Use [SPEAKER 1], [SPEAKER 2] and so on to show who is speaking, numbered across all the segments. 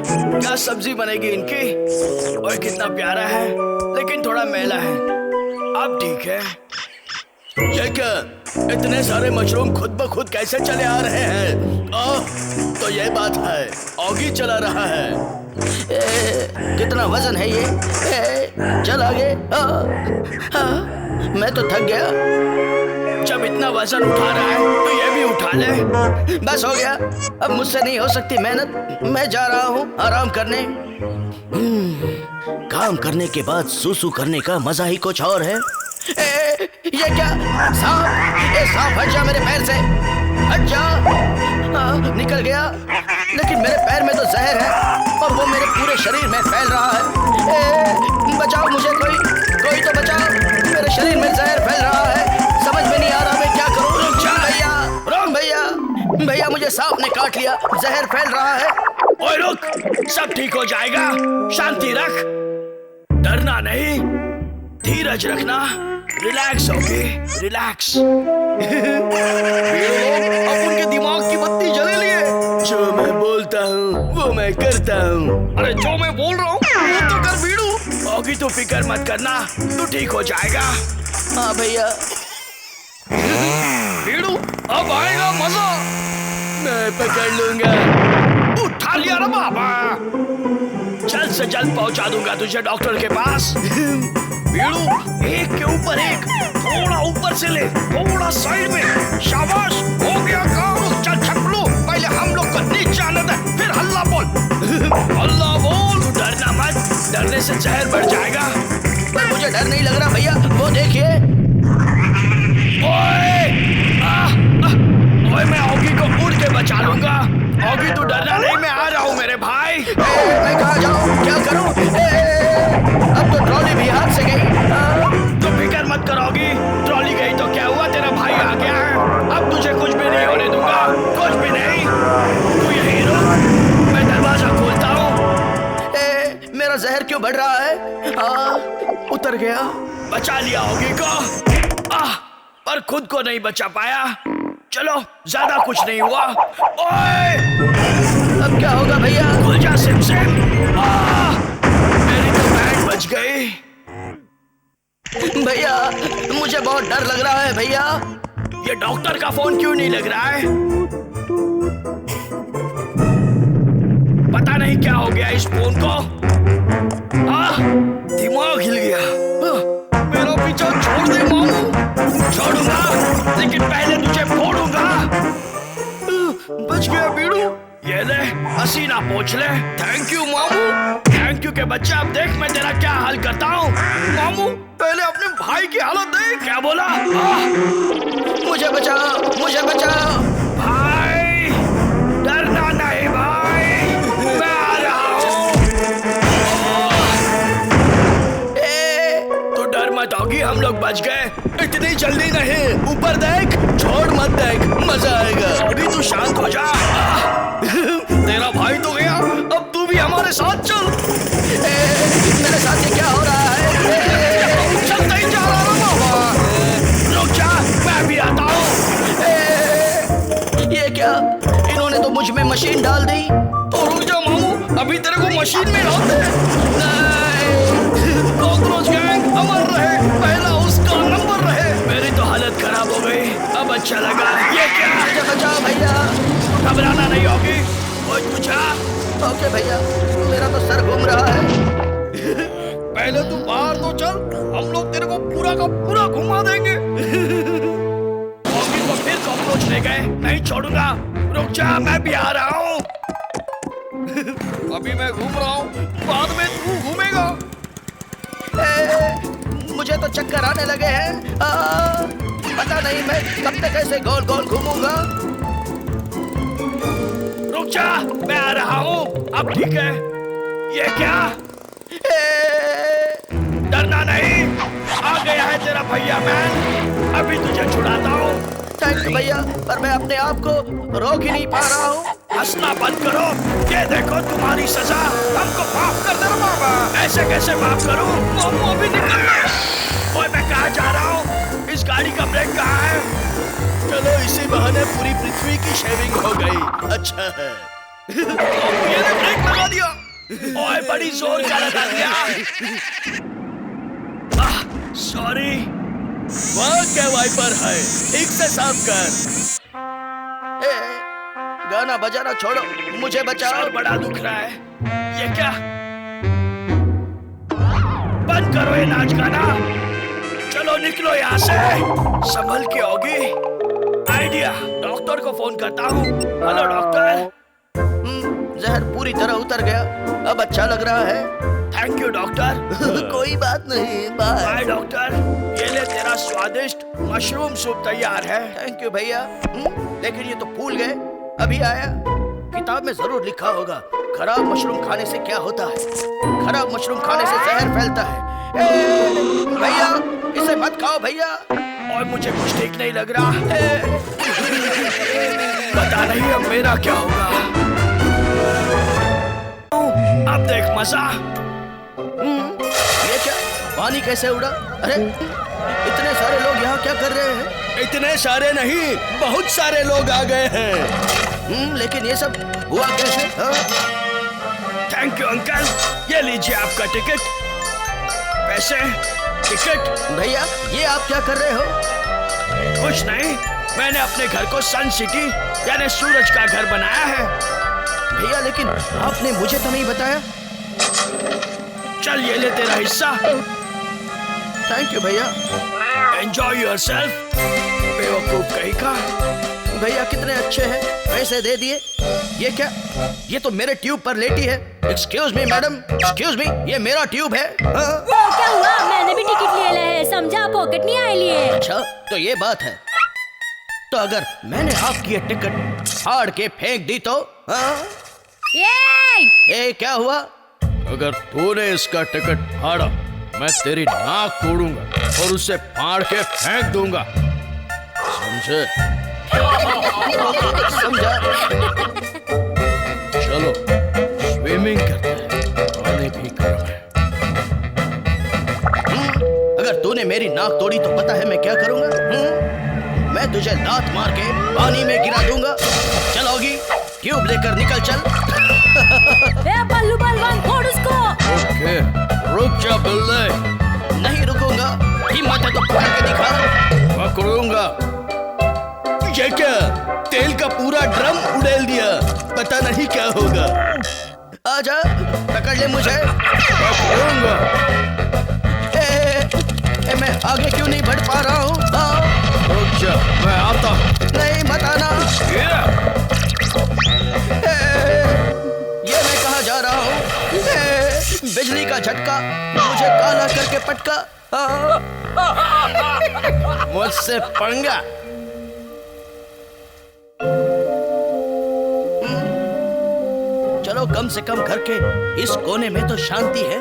[SPEAKER 1] क्या सब्जी बनेगी इनकी। और कितना प्यारा है, लेकिन थोड़ा मैला है। अब ठीक है। ये क्या, इतने सारे मशरूम खुद ब खुद कैसे चले आ रहे हैं? तो ये बात है, ऑगी चला रहा है। कितना वजन है ये? चल आगे। मैं तो थक गया। जब इतना वजन उठा रहा है तो ये भी उठा ले। बस हो गया, अब मुझसे नहीं हो सकती मेहनत। मैं जा रहा हूँ आराम करने। काम करने के बाद सूसू करने का मजा ही कुछ और है। ये क्या, सांप? ये सांप हट जा मेरे पैर से, हट जा। निकल गया, लेकिन मेरे पैर में तो जहर है और वो मेरे पूरे शरीर में फैल रहा है। बचाओ मुझे, कोई तो बचाओ। मेरे शरीर में जहर फैल रहा है, समझ में नहीं आ रहा मैं क्या करूं। रुक जा भैया, रुक भैया। भैया मुझे सांप ने काट लिया, जहर फैल रहा है। ओए रुक, सब ठीक हो जाएगा, शांति रख, डरना नहीं, धीरज रखना, रिलैक्स होगी, रिलैक्स। अब उनके दिमाग की बत्ती जले लिए। जो मैं बोलता हूँ वो मैं करता हूँ। अरे जो मैं बोल रहा हूँ वो तो कर बीड़ू। होगी तो फिक्र मत करना, तू ठीक हो जाएगा। हाँ भैया। बीड़ू अब आएगा मजा, मैं पकड़ लूंगा। उठा लिया ना बाबा, जल्द से जल्द पहुंचा दूंगा तुझे डॉक्टर के पास। बीड़ू एक के ऊपर एक, थोड़ा ऊपर से ले, थोड़ा साइड में, शाबाश, हो गया काम। चल छपलू, पहले हम लोग को नीचे आने दे, फिर हल्ला बोल। हल्ला बोल, तू डरना मत, डरने से जहर बढ़ जाएगा। पर मुझे डर नहीं लग रहा भैया, वो देखिए। ओए मैं ऑगी को उड़ के बचा लूंगा। ऑगी तू डरना नहीं, मैं आ रहा हूँ मेरे भाई। मैं कहाँ जाऊँ, क्या करूँ? अब तो ट्रॉली भी हाथ से गई। तो फिक्र मत करोगी, ट्रॉली गई तो क्या हुआ, तेरा भाई आ गया है। अब तुझे कुछ भी नहीं होने दूंगा, कुछ भी नहीं। तू यहीं रुक, मैं दरवाजा खोलता हूँ। मेरा जहर क्यों बढ़ रहा है? उतर गया। बचा लिया ऑगी को, पर खुद को नहीं बचा पाया। चलो, ज्यादा कुछ नहीं हुआ। ओए! अब क्या होगा भैया? खुल जा सिम सिम। मेरी तो बैंड बच गई। भैया मुझे बहुत डर लग रहा है भैया। ये डॉक्टर का फोन क्यों नहीं लग रहा है? पता नहीं क्या हो गया इस फोन को। दिमाग हिल गया। मेरा पीछा छोड़ दे मामू। छोड़ूंगा, लेकिन पहले तुझे फोड़ूंगा। बच गया बीड़ू। ये ले, पसीना पोंछ ले। थैंक यू मामू। थैंक यू के बच्चे, अब देख मैं तेरा क्या हाल करता हूँ। मामू पहले अपने भाई की हालत देख। क्या बोला? मुझे बचाओ, मुझे बचाओ। भाई डरना नहीं भाई, मैं आ रहा हूँ। तो डर मत होगी, हम लोग बच गए। इतनी जल्दी नहीं, ऊपर देख, छोड़ मत देख, मजा आएगा। अभी तू शांत हो जा। तेरा भाई तो गया, अब तू भी हमारे साथ चल। मेरे साथ ये क्या हो रहा है? चलता ही जा रहा हूँ बाबा। रुक जा, मैं भी आता हूँ। ये क्या, इन्होंने तो मुझ में मशीन डाल दी। तो रुक जा मामू, अभी तेरे को मशीन में डाल दे। कॉकरोच गैंग अमर रहे, पहला उसका नंबर रहे। मेरी तो हालत खराब हो गई, अब अच्छा लगा। ये क्या? मुझे बचाओ भैया। घबराना नहीं होगी, कोई पूछा? ओके भैया, मेरा तो सर घूम रहा है। पहले तू बाहर तो चल, हम लोग तेरे को पूरा का पूरा घुमा देंगे। ऑगी को फिर कॉकरोच ले गए, नहीं छोड़ूंगा। रुक जा, मैं भी आ रहा हूँ। अभी मैं घूम रहा हूँ, बाद में तू घूमेगा। मुझे तो चक्कर आने लगे हैं। पता नहीं मैं कब तक ऐसे गोल गोल घूमूंगा। रुक जा, मैं आ रहा हूँ, अब ठीक है। ये क्या? डरना नहीं, आ गया है तेरा भैया मैन, अभी तुझे छुड़ाता हूँ। थैंक यू भैया, पर मैं अपने आप को रोक ही नहीं पा रहा हूँ। हंसना बंद करो, ये देखो तुम्हारी सजा। हमको माफ कर दे बाबा। ऐसे कैसे माफ करूँ? मामू अभी निकलना। ओए मैं कहाँ जा रहा हूँ? इस गाड़ी का ब्रेक कहाँ है? चलो इसी बहाने पूरी पृथ्वी की शेविंग हो गई। अच्छा है। ये ने ब्रेक लगा दिया। ओए बड़ी जोर का लगा दिया। सॉरी। वहाँ क्या वाइपर है, ठीक से साफ कर। गाना बजाना छोड़ो, मुझे बचाओ। सर बड़ा दुख रहा है। ये क्या? बंद करो ये नाच गाना। चलो निकलो यहाँ से। संभल के होगी। आइडिया, डॉक्टर को फोन करता हूँ। Hello doctor. जहर पूरी तरह उतर गया, अब अच्छा लग रहा है। Thank you doctor. कोई बात नहीं, बाय डॉक्टर। ये ले तेरा स्वादिष्ट मशरूम सूप तैयार है। थैंक यू भैया। लेकिन ये तो भूल गए, अभी आया। किताब में जरूर लिखा होगा खराब मशरूम खाने से क्या होता है। खराब मशरूम खाने से जहर फैलता है। भैया इसे मत खाओ भैया। और मुझे कुछ ठीक नहीं लग रहा। पता नहीं अब मेरा क्या होगा। अब देख मजा। ये क्या, पानी कैसे उड़ा? अरे इतने सारे लोग यहाँ क्या कर रहे हैं? इतने सारे नहीं, बहुत सारे लोग आ गए हैं। लेकिन ये सब हुआ कैसे? थैंक यू अंकल, ये लीजिए आपका टिकट। पैसे, टिकट। भैया ये आप क्या कर रहे हो? कुछ नहीं, मैंने अपने घर को सन सिटी यानी सूरज का घर बनाया है। भैया लेकिन आपने मुझे तो नहीं बताया। चल ये ले तेरा हिस्सा। थैंक यू भैया। Enjoy yourself. बेवकूफ कहीं का। भैया कितने अच्छे हैं, पैसे दे दिए। ये क्या, ये तो मेरे ट्यूब पर लेटी है। Excuse me madam, excuse me, ये मेरा ट्यूब है।
[SPEAKER 2] वो क्या हुआ? मैंने भी टिकट ले लिया है, समझा? पॉकेट नहीं आए लिए।
[SPEAKER 1] अच्छा तो ये बात है। तो अगर मैंने आपकी ये टिकट फाड़ के फेंक दी तो? ए क्या हुआ? अगर तूने इसका टिकट फाड़ा, मैं तेरी नाक तोड़ूंगा और उसे फाड़ के फेंक दूंगा, समझे? समझा। चलो स्विमिंग करते हैं, पानी भी गर्म है। अगर तूने मेरी नाक तोड़ी तो पता है मैं क्या करूंगा? मैं तुझे लात मार के पानी में गिरा दूंगा। चलोगी? ट्यूब लेकर निकल चल।
[SPEAKER 2] बल्लू बलवान फोड़ उसको।
[SPEAKER 1] ओके, रुक जा बिल्ले। नहीं रुकूंगा, हिम्मत है तो पकड़ के दिखा। पकड़ूंगा। ये क्या, तेल का पूरा ड्रम उड़ेल दिया, पता नहीं क्या होगा। आजा पकड़ ले मुझे। पकड़ूंगा। मैं आगे क्यों नहीं बढ़ पा रहा हूँ? रुक जा, मैं आता। नहीं मत आना। ये मैं कहाँ जा रहा हूँ? बिजली का झटका मुझे काला करके पटका। मुझसे पंगा। चलो कम से कम घर के इस कोने में तो शांति है।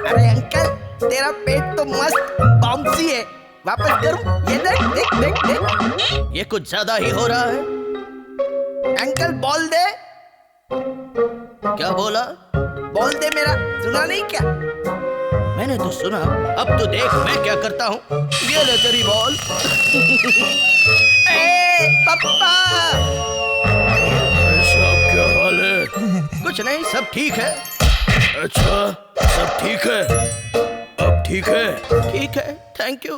[SPEAKER 1] अरे अंकल तेरा पेट तो मस्त बाउंसी है, वापस करूं? ये देख देख देख देख, ये कुछ ज्यादा ही हो रहा है। अंकल बॉल दे। क्या बोला? बॉल दे मेरा, सुना नहीं क्या? मैंने तो सुना, अब तो देख मैं क्या करता हूँ। ये ले तेरी बॉल। ए पापा, सब क्या हाल है? कुछ नहीं, सब ठीक है। अच्छा सब ठीक है, अब ठीक है? ठीक है, थैंक यू।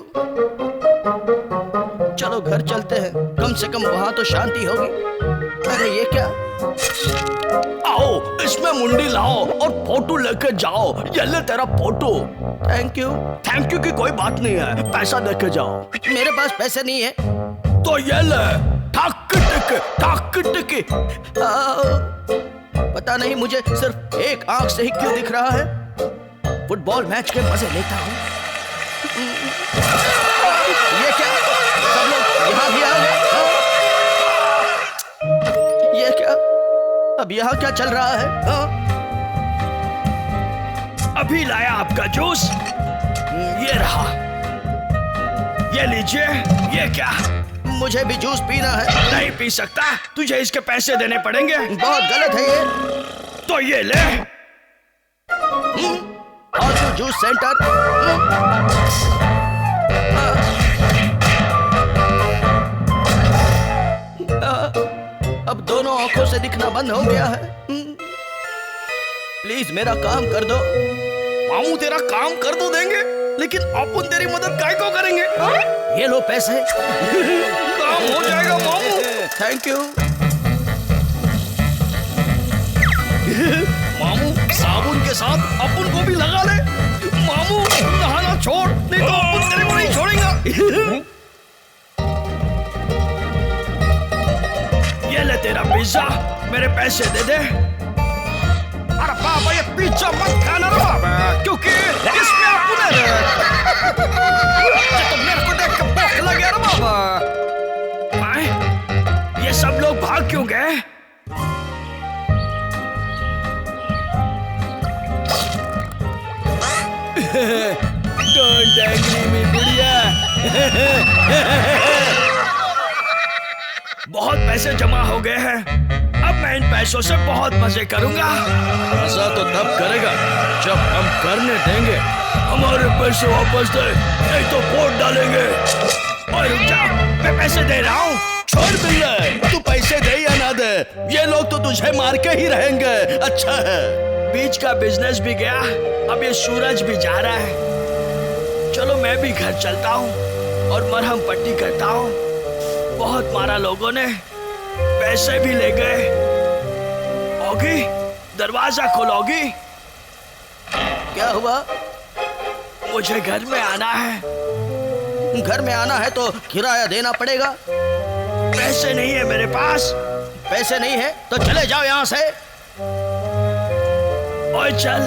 [SPEAKER 1] चलो घर चलते हैं, कम से कम वहाँ तो शांति होगी। अरे ये क्या? आओ इसमें मुंडी लाओ और फोटो लेके जाओ। ये ले तेरा photo. Thank you. Thank you की कोई बात नहीं है, पैसा लेके जाओ। मेरे पास पैसे नहीं है। तो ये ले, ठक टिक। पता नहीं मुझे सिर्फ एक आंख से ही क्यों दिख रहा है। फुटबॉल मैच के मजे लेता हूँ। ये क्या, सब लोग यहाँ भी आ गए? ये क्या, अब यहाँ क्या चल रहा है? अभी लाया आपका जूस, ये रहा। ये लीजिए। ये क्या? मुझे भी जूस पीना है। नहीं पी सकता, तुझे इसके पैसे देने पड़ेंगे। बहुत गलत है ये। तो ये ले। और जूस सेंटर। अब दोनों आंखों से दिखना बंद हो गया है। प्लीज मेरा काम कर दो।
[SPEAKER 3] मामू तेरा काम कर तो देंगे, लेकिन अपन तेरी मदद काय को करेंगे?
[SPEAKER 1] ये लो पैसे।
[SPEAKER 3] काम हो जाएगा मामू।
[SPEAKER 1] Thank you.
[SPEAKER 3] मामू साबुन के साथ अपन को भी लगा ले। मामू नहाना छोड़, नहीं तो अपन तेरे को नहीं छोड़ेंगे।
[SPEAKER 1] ये ले तेरा पिज्जा, मेरे पैसे दे दे।
[SPEAKER 3] अरे बाबा ये पिज्जा मत खाना रे बाबा, क्योंकि इसमें अपन तो मेरे को देख के भूख लग गया रे बाबा।
[SPEAKER 1] ये सब लोग भाग क्यों गए? Don't angry me, बुढ़िया। बहुत पैसे जमा हो गए हैं, अब मैं इन पैसों से बहुत मजे करूंगा।
[SPEAKER 3] मजा तो तब करेगा जब हम करने देंगे।
[SPEAKER 1] हमारे पैसे वापस दे, नहीं तो वोट डालेंगे। और रुक जा, मैं पैसे दे रहा हूँ। छोड़ बिल्ले, तू पैसे दे या ना दे, ये लोग तो तुझे मार के ही रहेंगे। अच्छा है, बीच का बिजनेस भी गया, अब ये सूरज भी जा रहा है। चलो मैं भी घर चलता हूँ और मरहम पट्टी करता हूँ। बहुत मारा लोगों ने, पैसे भी ले गए। ऑगी, दरवाजा खोलोगी? क्या हुआ? मुझे घर में आना है। घर में आना है तो किराया देना पड़ेगा। पैसे नहीं है मेरे पास। पैसे नहीं है तो चले जाओ यहाँ से। ओए चल,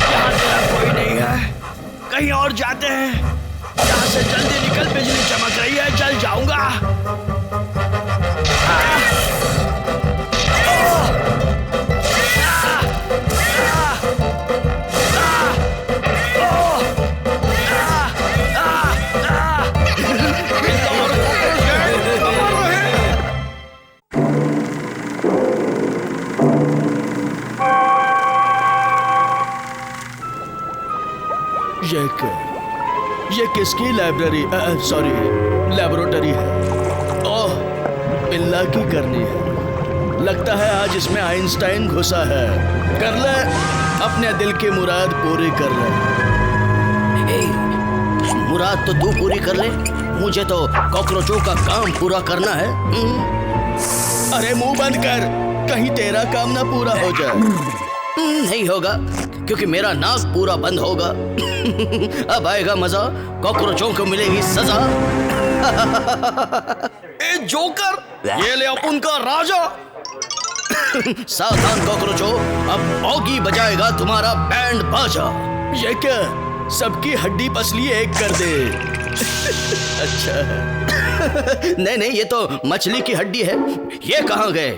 [SPEAKER 1] यहाँ तेरा कोई नहीं है, कहीं और जाते हैं। यहाँ से जल्दी निकल, बिजली चमक रही है, चल जाऊंगा। ये किसकी लाइब्रेरी, सॉरी लैबोरेटरी है? ओह, बिल्ला की करनी है। लगता है आज इसमें आइंस्टाइन घुसा है। कर ले, अपने दिल की मुराद पूरी कर ले। मुराद तो तू पूरी कर ले, मुझे तो कॉकरोचों का काम पूरा करना है। अरे मुंह बंद कर, कहीं तेरा काम ना पूरा हो जाए। नहीं होगा, क्योंकि मेरा नाक पूरा बंद होगा। अब आएगा मजा, कॉकरोचों को मिलेगी सजा।
[SPEAKER 3] ए जोकर, ये ले अपन का राजा।
[SPEAKER 1] सावधान कॉकरोचों, अब ऑगी बजाएगा तुम्हारा बैंड बाजा। ये क्या, सबकी हड्डी पसली एक कर दे। अच्छा नहीं नहीं, ये तो मछली की हड्डी है। ये कहाँ गए?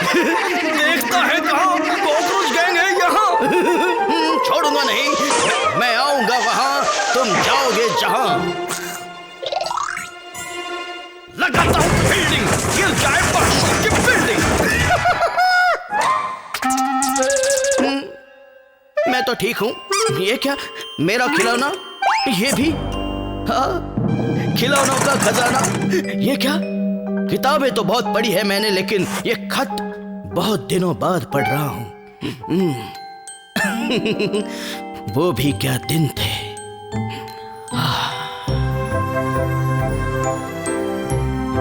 [SPEAKER 3] देखता है कहाँ, कॉकरोच गैंग है यहाँ।
[SPEAKER 1] छोड़ूंगा नहीं, मैं आऊंगा वहां, तुम जाओगे जहां।
[SPEAKER 3] लगाता हूँ बिल्डिंग, गिर जाए परसों की बिल्डिंग।
[SPEAKER 1] मैं तो ठीक हूँ। ये क्या, मेरा खिलौना? ये भी? हाँ, खिलौनों का खजाना। ये क्या, किताबें तो बहुत पढ़ी है मैंने, लेकिन ये खत बहुत दिनों बाद पढ़ रहा हूँ। वो भी क्या दिन थे।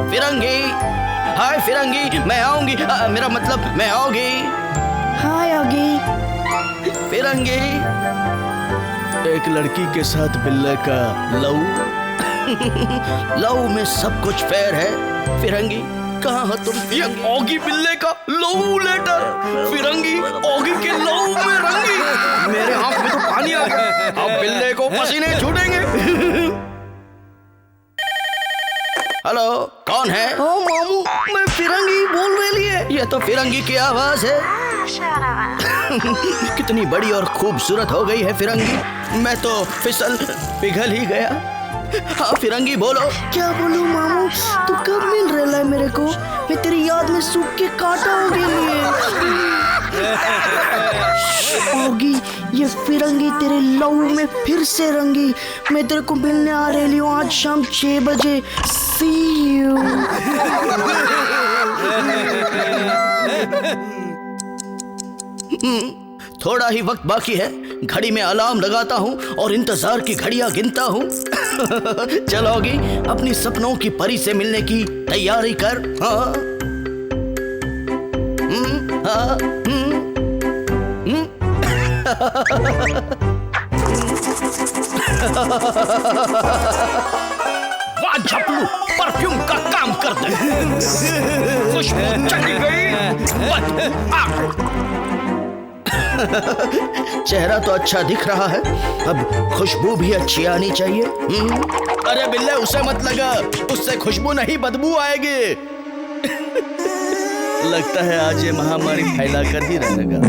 [SPEAKER 1] फिरंगी, हाय फिरंगी, मैं आऊंगी। मेरा मतलब मैं आओगी।
[SPEAKER 2] हाय ऑगी।
[SPEAKER 1] फिरंगी, एक लड़की के साथ बिल्ले का लव। लव में सब कुछ फेयर है। फिरंगी, कहाँ हो तुम?
[SPEAKER 3] ये ऑगी बिल्ले का लव लेटर। फिरंगी ऑगी के लव में रंगी। मेरे आंख में तो पानी आ गया, अब बिल्ले को पसीने छूटेंगे।
[SPEAKER 1] हेलो, कौन है?
[SPEAKER 3] ओ मामू, मैं फिरंगी बोल रही है।
[SPEAKER 1] ये तो फिरंगी की आवाज है। कितनी बड़ी और खूबसूरत हो गई है फिरंगी, मैं तो फिसल पिघल ही गया। हाँ फिरंगी, बोलो।
[SPEAKER 4] क्या बोलूं मामू, तू कब मिल रहा है मेरे को? मैं तेरी याद में सूख के काटा हो गई। ऑगी, ये फिरंगी तेरे लव में फिर से रंगी। मैं तेरे को मिलने आ रही हूँ आज शाम 6 बजे। See you.
[SPEAKER 3] थोड़ा ही वक्त बाकी है। घड़ी में अलार्म लगाता हूँ और इंतजार की घड़ियां गिनता हूँ। चलोगी अपनी सपनों की परी से मिलने की तैयारी कर। हाँ हाँ
[SPEAKER 1] वाह झपलू, परफ्यूम का काम कर दे। खुशबू चली गई, बस आ गई।
[SPEAKER 3] चेहरा तो अच्छा दिख रहा है, अब खुशबू भी अच्छी आनी चाहिए। अरे बिल्ले उसे मत लगा, उससे खुशबू नहीं बदबू आएगी। लगता है आज ये महामारी फैला कर ही रहेगा।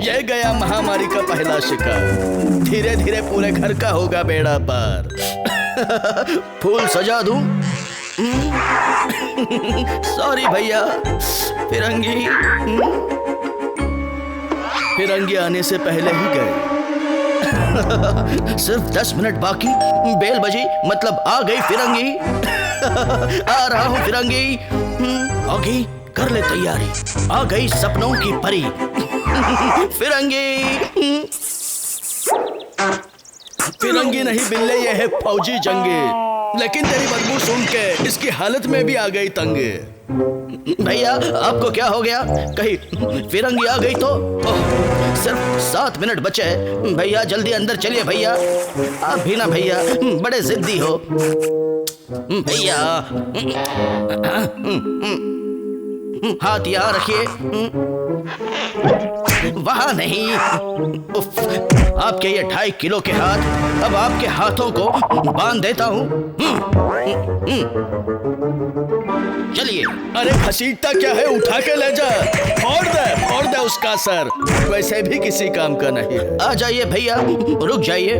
[SPEAKER 3] ये गया महामारी का पहला शिकार। धीरे धीरे पूरे घर का होगा बेड़ा पार। फूल सजा दूं? सॉरी भैया। फिरंगी फिरंगी आने से पहले ही गए। सिर्फ 10 मिनट बाकी। बेल बजी, मतलब आ गई फिरंगी। आ रहा हूँ फिरंगी। ओगी कर ले तैयारी, आ गई सपनों की परी। फिरंगी फिरंगी नहीं बिल्ले, ये है फौजी जंगे। लेकिन तेरी बदबू सुन के इसकी हालत में भी आ गई तंगे। भैया आपको क्या हो गया? कहीं फिरंगी आ गई तो? सिर्फ 7 मिनट बचे। भैया जल्दी अंदर चलिए भैया। आप भी ना भैया बड़े जिद्दी हो भैया। हाथ यहाँ रखिए। वहां नहीं। उफ, आपके ये 2.5 किलो के हाथ अब आपके हाथों को बांध देता हूँ। चलिए। अरे घसीटता क्या है, उठा के ले जा। फोड़ दे उसका सर, वैसे भी किसी काम का नहीं है। आ जाइए भैया, रुक जाइए।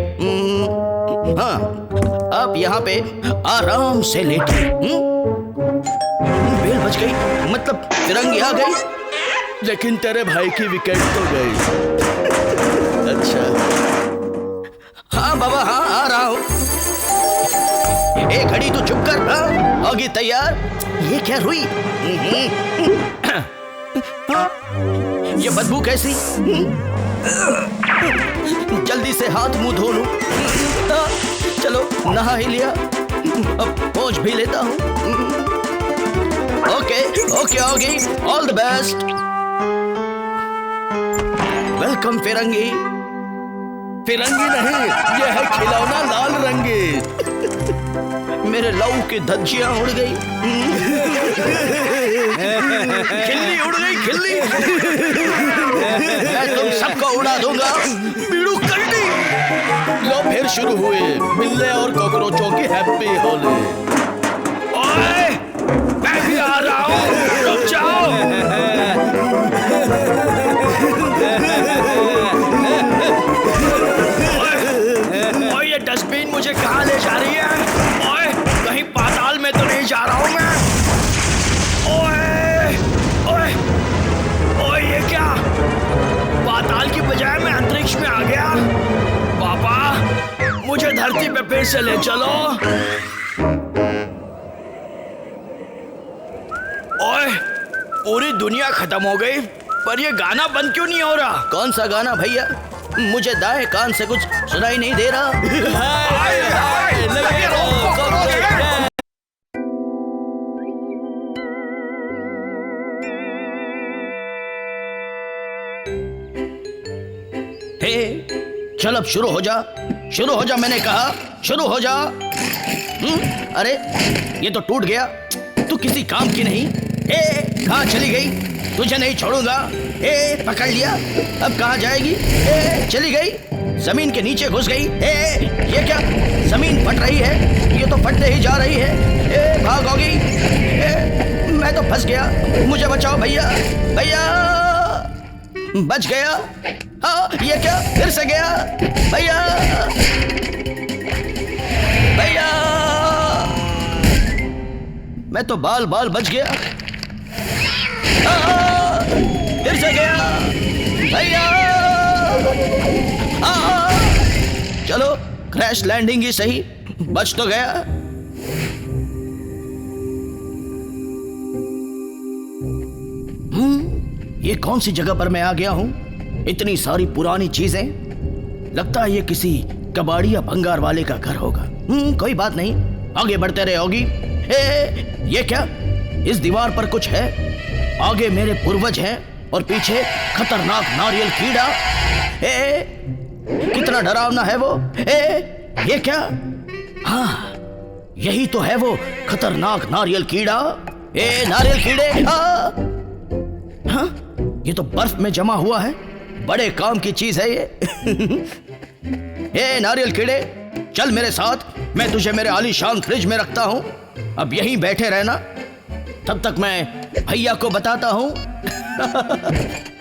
[SPEAKER 3] हाँ आप यहाँ पे आराम से लेटिए। बेल बज गई, मतलब फिरंगी आ गई। लेकिन तेरे भाई की विकेट तो गई। अच्छा हाँ बाबा, हाँ आ रहा हूँ। ए घड़ी तू चुप कर। हाँ होगी तैयार। ये क्या रुई? ये बदबू कैसी? जल्दी से हाथ मुंह धो लूं। चलो नहा ही लिया, अब पहुंच भी लेता हूँ। ओके होगी, ऑल द बेस्ट। वेलकम फिरंगी। फिरंगी नहीं, यह है खिलौना लाल रंगी। मेरे लव की धज्जियां उड़ गई। खिल्ली उड़ गई, खिल्ली। मैं तुम सबको उड़ा दूंगा। बीड़ू कल्टी। लो फिर शुरू हुए बिल्ले और कॉकरोचों की हैप्पी होली।
[SPEAKER 1] ओए, मैं भी आ रहा हूँ, रुक जाओ। ओए, ये डस्टबिन मुझे कहाँ ले जा रही है? ओए, कहीं पाताल में तो नहीं जा रहा हूँ मैं? ओए, ओए, ओए, ये क्या? पाताल की बजाय मैं अंतरिक्ष में आ गया। पापा, मुझे धरती पे फिर से ले चलो। ओए, पूरी दुनिया खत्म हो गई, पर ये गाना बंद क्यों नहीं हो रहा?
[SPEAKER 3] कौन सा गाना भैया? मुझे दाएं कान से कुछ सुनाई नहीं दे रहा। हे, चल अब शुरू हो जा, मैंने कहा शुरू हो जा। अरे ये तो टूट गया, तू किसी काम की नहीं। ए कहाँ चली गई? तुझे नहीं छोड़ूंगा। ए पकड़ लिया, अब कहाँ जाएगी? ए चली गई, जमीन के नीचे घुस गई। ए ये क्या, जमीन फट रही है, ये तो फटते ही जा रही है। ए भागोगी? ए मैं तो फंस गया, मुझे बचाओ भैया, भैया। बच गया। हाँ ये क्या, फिर से गया। भैया, भैया, मैं तो बाल बाल बच गया। फिर से गया भैया। चलो क्रैश लैंडिंग ही सही, बच तो गया। ये कौन सी जगह पर मैं आ गया हूँ? इतनी सारी पुरानी चीजें। लगता है ये किसी कबाड़ी या भंगार वाले का घर होगा। कोई बात नहीं, आगे बढ़ते रहे होगी। ये क्या? इस दीवार पर कुछ है। आगे मेरे पूर्वज हैं और पीछे खतरनाक नारियल कीड़ा। कितना डरावना है वो। ये क्या? हाँ, यही तो है वो खतरनाक नारियल कीड़ा। नारियल कीड़े। हाँ, ये तो बर्फ में जमा हुआ है। बड़े काम की चीज है ये। नारियल कीड़े, चल मेरे साथ, मैं तुझे मेरे आलीशान फ्रिज में रखता हूं। अब यहीं बैठे रहना, तब तक मैं भैया को बताता हूं।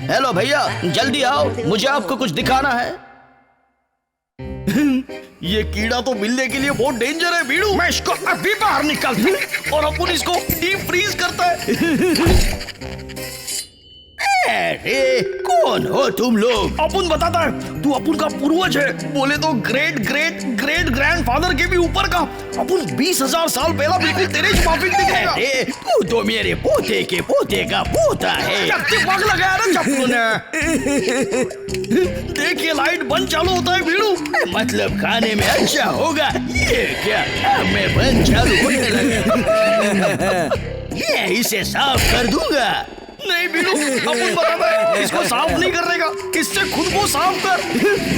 [SPEAKER 3] हेलो भैया, जल्दी आओ, मुझे आपको कुछ दिखाना है।
[SPEAKER 1] ये कीड़ा तो मिलने के लिए बहुत डेंजर है बीड़ू। मैं इसको अभी बाहर निकालता हूं और अपन इसको डीप फ्रीज करता है।
[SPEAKER 3] अरे कौन हो तुम लोग?
[SPEAKER 1] अपन बताता है, तू अपन का पूर्वज है। बोले तो ग्रेट ग्रेट ग्रेट ग्रैंडफादर के भी ऊपर का। अपन 20,000 साल पहला बिल्कुल तेरे माफिक दिखेगा।
[SPEAKER 3] तू तो मेरे पोते के पोते का पोता है।
[SPEAKER 1] दिमाग लगाया ना चप्पू ने। देख ये लाइट बंद चालू होता है बीड़ू।
[SPEAKER 3] मतलब खाने में अच्छा होगा। ये क्या? मैं बंद चालू होने लगा। ये इसे साफ कर दूंगा।
[SPEAKER 1] नहीं बीड़ू, अपन बताता है, इसको साफ नहीं करेगा, इससे खुद को साफ कर।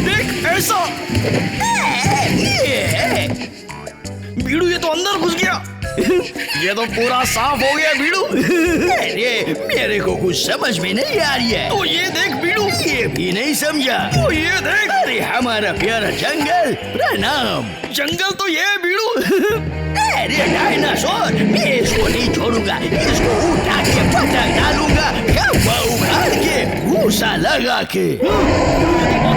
[SPEAKER 1] देख ऐसा। बीड़ू ये तो अंदर घुस गया। ये तो पूरा साफ हो गया बीड़ू।
[SPEAKER 3] अरे मेरे को कुछ समझ में नहीं आ रही है।
[SPEAKER 1] तो ये देख बीड़ू।
[SPEAKER 3] ये भी नहीं समझा।
[SPEAKER 1] तो ये देख।
[SPEAKER 3] अरे हमारा प्यारा जंगल, प्रणाम।
[SPEAKER 1] जंगल तो ये है बीड़ू।
[SPEAKER 3] अरे डायनासोर, मैं इसको नहीं छोड़ूंगा। इसको उठा के पटक डालूंगा, खंभा उखाड़ के, भूसा लगा के।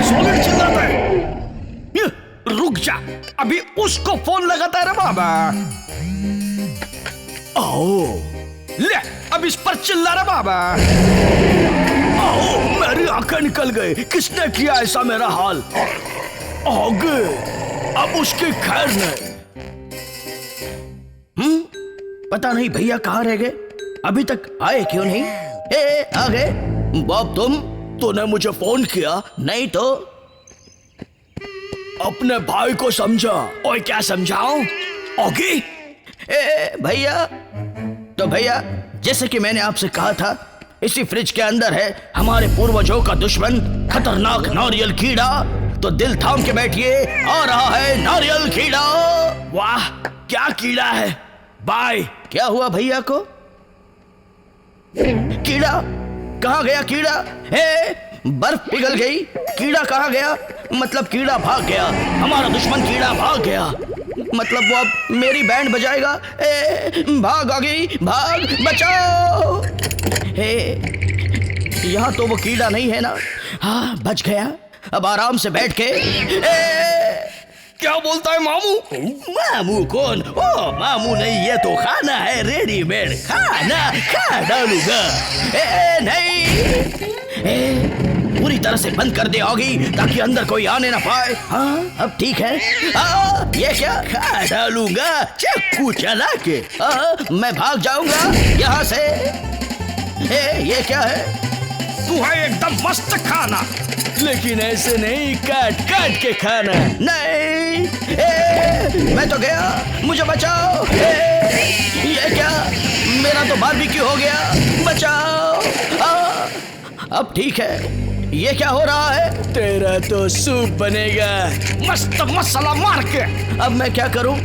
[SPEAKER 1] सॉलिड चिल्लाता है। रुक जा, अभी उसको फोन लगाता है रे बाबा।
[SPEAKER 3] आओ,
[SPEAKER 1] ले अब इस पर चिल्ला रे बाबा।
[SPEAKER 3] आओ, मेरी आंखें निकल गई। किसने किया ऐसा मेरा हाल? आगे, अब उसकी खैर नहीं। पता नहीं भैया कहाँ रह गए, अभी तक आए क्यों नहीं? आ गए। बॉब तूने मुझे फोन किया? नहीं तो अपने भाई को समझा।
[SPEAKER 1] ओए क्या समझाऊं?
[SPEAKER 3] ओगी भैया। तो भैया, जैसे कि मैंने आपसे कहा था, इसी फ्रिज के अंदर है हमारे पूर्वजों का दुश्मन खतरनाक नारियल कीड़ा। तो दिल थाम के बैठिए, आ रहा है नारियल कीड़ा।
[SPEAKER 1] वाह क्या कीड़ा है बाय।
[SPEAKER 3] क्या हुआ भैया को? कीड़ा कहाँ गया? कीड़ा बर्फ पिघल गई। कीड़ा कहाँ गया? मतलब कीड़ा भाग गया। हमारा दुश्मन कीड़ा भाग गया। मतलब वो अब मेरी बैंड बजाएगा। भाग आगे, भाग, बचाओ। यहाँ तो वो कीड़ा नहीं है ना? हाँ, बच गया। अब आराम से बैठ के।
[SPEAKER 1] क्या बोलता है मामू?
[SPEAKER 3] मामू कौन? ओ मामू नहीं, ये तो खाना है, रेडीमेड खाना खा डालूंगा। नहीं, पूरी तरह से बंद कर दे होगी ताकि अंदर कोई आने ना पाए। हाँ, अब ठीक है। ये क्या? खा डालूंगा चाकू चला के। मैं भाग जाऊंगा यहाँ से। ये क्या है?
[SPEAKER 1] तू है एकदम मस्त खाना,
[SPEAKER 3] लेकिन ऐसे नहीं, काट काट के खाना। नहीं, मैं तो गया, मुझे बचाओ। ये क्या? मेरा तो बारबेक्यू हो गया, बचाओ। अब ठीक है। ये क्या हो रहा है? तेरा तो सूप बनेगा
[SPEAKER 1] मस्त मसाला मार के।
[SPEAKER 3] अब मैं क्या करूं?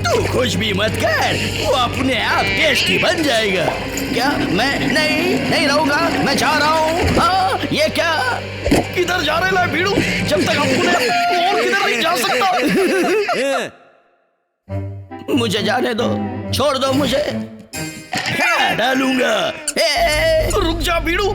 [SPEAKER 3] तू कुछ भी मत कर, वो अपने आप टेस्टी बन जाएगा। क्या? मैं नहीं रहूंगा, मैं जा रहा हूँ। ये क्या?
[SPEAKER 1] किधर जा रहे हैं भीड़ू? जब तक अपने और किधर नहीं जा सकता।
[SPEAKER 3] मुझे जाने दो, छोड़ दो मुझे, खा डालूंगा।
[SPEAKER 1] रुक जा भीड़ू।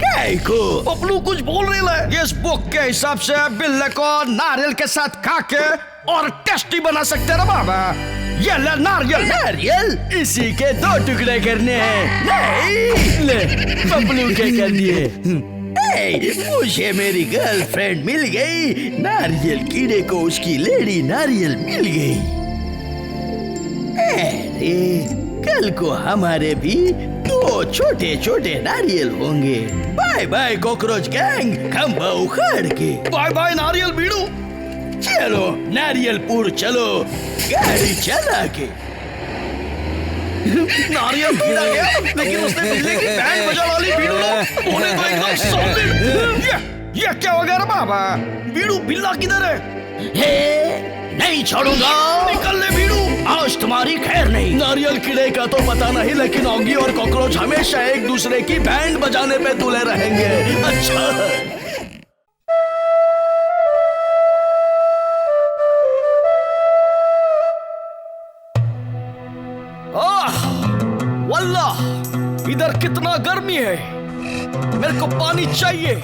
[SPEAKER 1] पपलू कुछ बोल रहे हैं। इस बुक के हिसाब से बिल्ले को नारियल के साथ खा के और टेस्टी बना सकते ना बाबा। ये ले नारियल,
[SPEAKER 3] इसी के 2 टुकड़े करने हैं। नहीं, ले पपलू के कर दिए। मुझे मेरी गर्लफ्रेंड मिल गई। नारियल कीड़े को उसकी लेडी नारियल मिल गई। अरे कल को हमारे भी 2 वो छोटे छोटे नारियल होंगे। बाय बाय कॉकरोच गैंग, खंबा उखाड़ के। बाय बाय नारियल बीड़ू। चलो नारियलपुर चलो, गाड़ी चला के। नारियल गिरा गया, लेकिन उसने बिजली की बैंड बजा वाली बीड़ू बोले तो एकदम सॉलिड। ये क्या हो गया रे बाबा? बीड़ू बिल्ला किधर है? हे, नहीं छोड़ूंगा। निकल ले बीड़ू, आज तुम्हारी खैर नहीं। नारियल कीड़े का तो पता नहीं, लेकिन ऑगी और कॉकरोच हमेशा एक दूसरे की बैंड बजाने पे तुले रहेंगे। अच्छा वल्लाह, इधर कितना गर्मी है। मेरे को पानी चाहिए,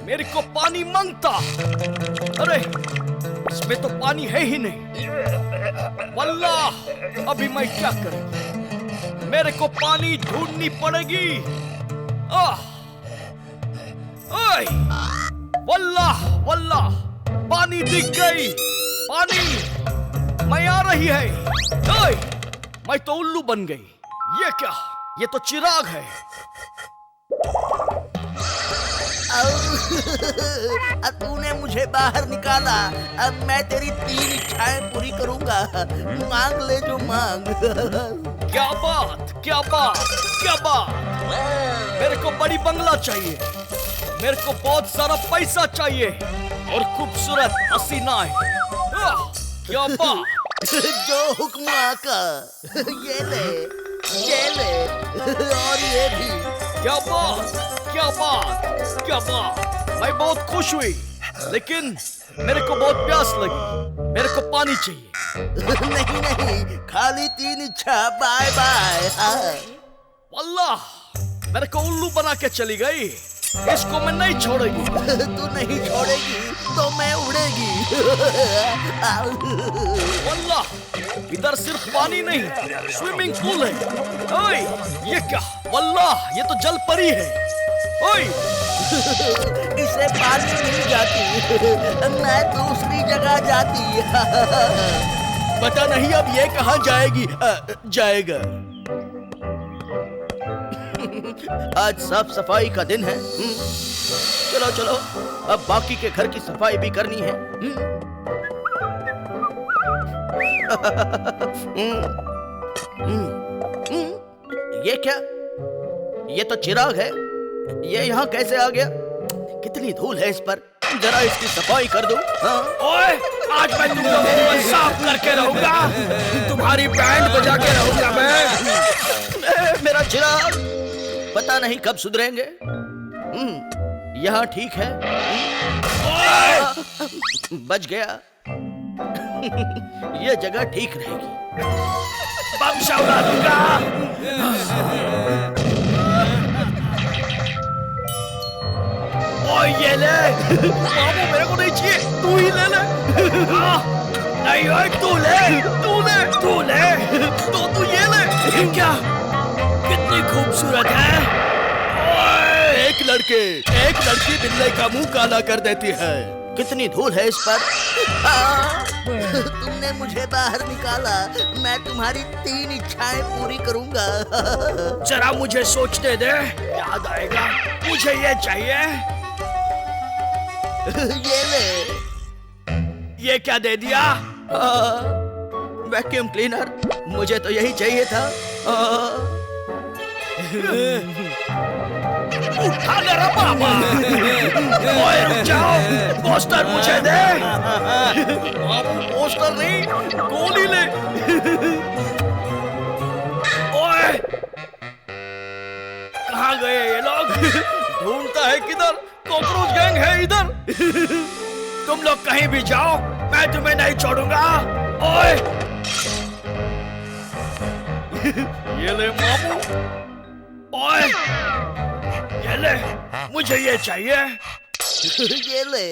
[SPEAKER 3] मेरे को पानी मांगता। अरे इसमें तो पानी है ही नहीं। वल्लाह, अभी मैं क्या करूं? मेरे को पानी ढूंढनी पड़ेगी। ओए, वल्लाह वल्लाह, पानी दिख गई। पानी मैं आ रही है। ओए, मैं तो उल्लू बन गई। ये क्या? ये तो चिराग है।
[SPEAKER 4] तूने मुझे बाहर निकाला, अब मैं तेरी 3 इच्छाएं पूरी करूंगा। मांग ले जो मांग।
[SPEAKER 1] क्या बात, क्या बात, क्या बात। मेरे को बड़ी बंगला चाहिए, मेरे को बहुत सारा पैसा चाहिए और खूबसूरत हसीनाएं। क्या बात।
[SPEAKER 4] जो हुक्म आका। ये ले और ये भी।
[SPEAKER 1] क्या बात, क्या बात, क्या बात। मैं बहुत खुश हुई, लेकिन मेरे को बहुत प्यास लगी। मेरे को पानी चाहिए।
[SPEAKER 4] नहीं, खाली 3 इच्छा। Bye bye.
[SPEAKER 1] वल्लाह, मेरे को उल्लू बना के चली गई। इसको मैं नहीं छोड़ेगी।
[SPEAKER 4] तू नहीं छोड़ेगी तो मैं उड़ेगी।
[SPEAKER 1] वल्लाह, इधर सिर्फ पानी नहीं, स्विमिंग पूल है। ओए, ये क्या? वल्लाह, ये तो जल परी है। ओए,
[SPEAKER 4] इसे पानी मिल जाती, मैं दूसरी जगह जाती।
[SPEAKER 3] पता नहीं अब ये कहाँ जाएगी। जाएगा। आज साफ सफाई का दिन है। चलो चलो, अब बाकी के घर की सफाई भी करनी है। ये क्या? ये तो चिराग है। ये यहाँ कैसे आ गया? कितनी धूल है इस पर। जरा इसकी सफाई कर दो।
[SPEAKER 1] ओए, आज मैं तुम लोगों को साफ करके रहूंगा। तुम्हारी बैंड बजा के रहूंगा मैं।
[SPEAKER 3] मेरा चिराग पता नहीं कब सुधरेंगे। यहाँ ठीक है। बच गया। यह जगह ठीक रहेगी।
[SPEAKER 1] बम उड़ा दूंगा। ओए, ये ले। मामू, मेरे को नहीं चाहिए, तू ही ले ले। नहीं ओए, तू ले, तू ले, तू ले। तो तू ये ले। ये क्या? कितनी खूबसूरत है। ओए,
[SPEAKER 3] एक लड़की बिल्ले का मुंह काला कर देती है। कितनी धूल है इस पर।
[SPEAKER 4] तुमने मुझे बाहर निकाला, मैं तुम्हारी 3 इच्छाएं पूरी करूंगा।
[SPEAKER 1] जरा मुझे सोचने दे, याद आएगा। मुझे ये चाहिए।
[SPEAKER 4] ये ले।
[SPEAKER 1] ये क्या दे दिया?
[SPEAKER 3] Vacuum cleaner. मुझे तो यही चाहिए था।
[SPEAKER 1] उठा ले रे बाबा। ओए, रुक जाओ, पोस्टर मुझे दे। पोस्टर नहीं, गोली ले। ओए, कहाँ गए ये लोग? ढूंढता है किधर। कॉकरोच गैंग है इधर। तुम लोग कहीं भी जाओ, मैं तुम्हें नहीं छोड़ूंगा। ओए, ये ले मामू। ओए, ये ले, मुझे ये चाहिए।
[SPEAKER 4] ये ले।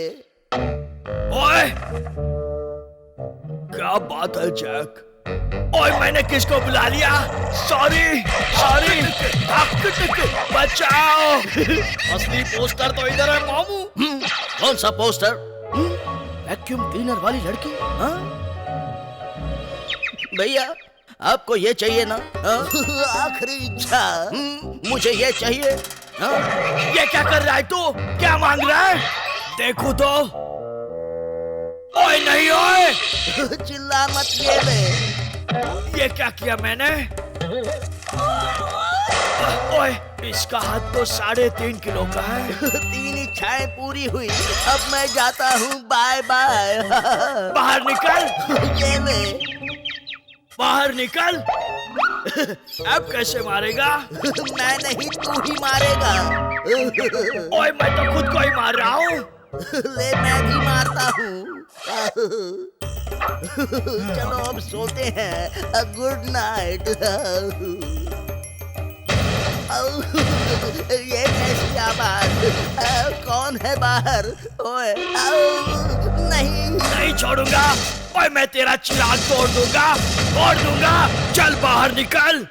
[SPEAKER 1] ओए, क्या बात है जैक? ओए, मैंने किसको बुला लिया? Sorry sorry. बचाओ। असली पोस्टर तो इधर है मामू।
[SPEAKER 3] कौन सा पोस्टर? वैक्यूम क्लीनर वाली लड़की? हाँ? भैया, आपको ये चाहिए ना?
[SPEAKER 4] आखिरी इच्छा।
[SPEAKER 3] मुझे ये चाहिए।
[SPEAKER 1] ये क्या कर रहा है तू? क्या मांग रहा है? देखो तो। ओए नहीं ओए!
[SPEAKER 4] चिल्ला मत ये ले।
[SPEAKER 1] ये क्या किया मैंने? ओए, इसका हाथ तो 3.5 किलो का है।
[SPEAKER 4] 3 इच्छाएं पूरी हुई, अब मैं जाता हूँ, बाय बाय।
[SPEAKER 1] बाहर निकल!
[SPEAKER 4] ये ले।
[SPEAKER 1] बाहर निकल! अब कैसे मारेगा?
[SPEAKER 4] मैं नहीं, तू ही मारेगा।
[SPEAKER 1] ओए, मैं तो खुद को ही मार रहा हूँ।
[SPEAKER 4] ले, मैं भी मारता हूँ। चलो अब सोते हैं। Good night. ये कैसी आवाज? कौन है बाहर? ओए, नहीं
[SPEAKER 1] छोड़ूंगा। ओए, मैं तेरा चिराग तोड़ दूंगा। चल बाहर निकल।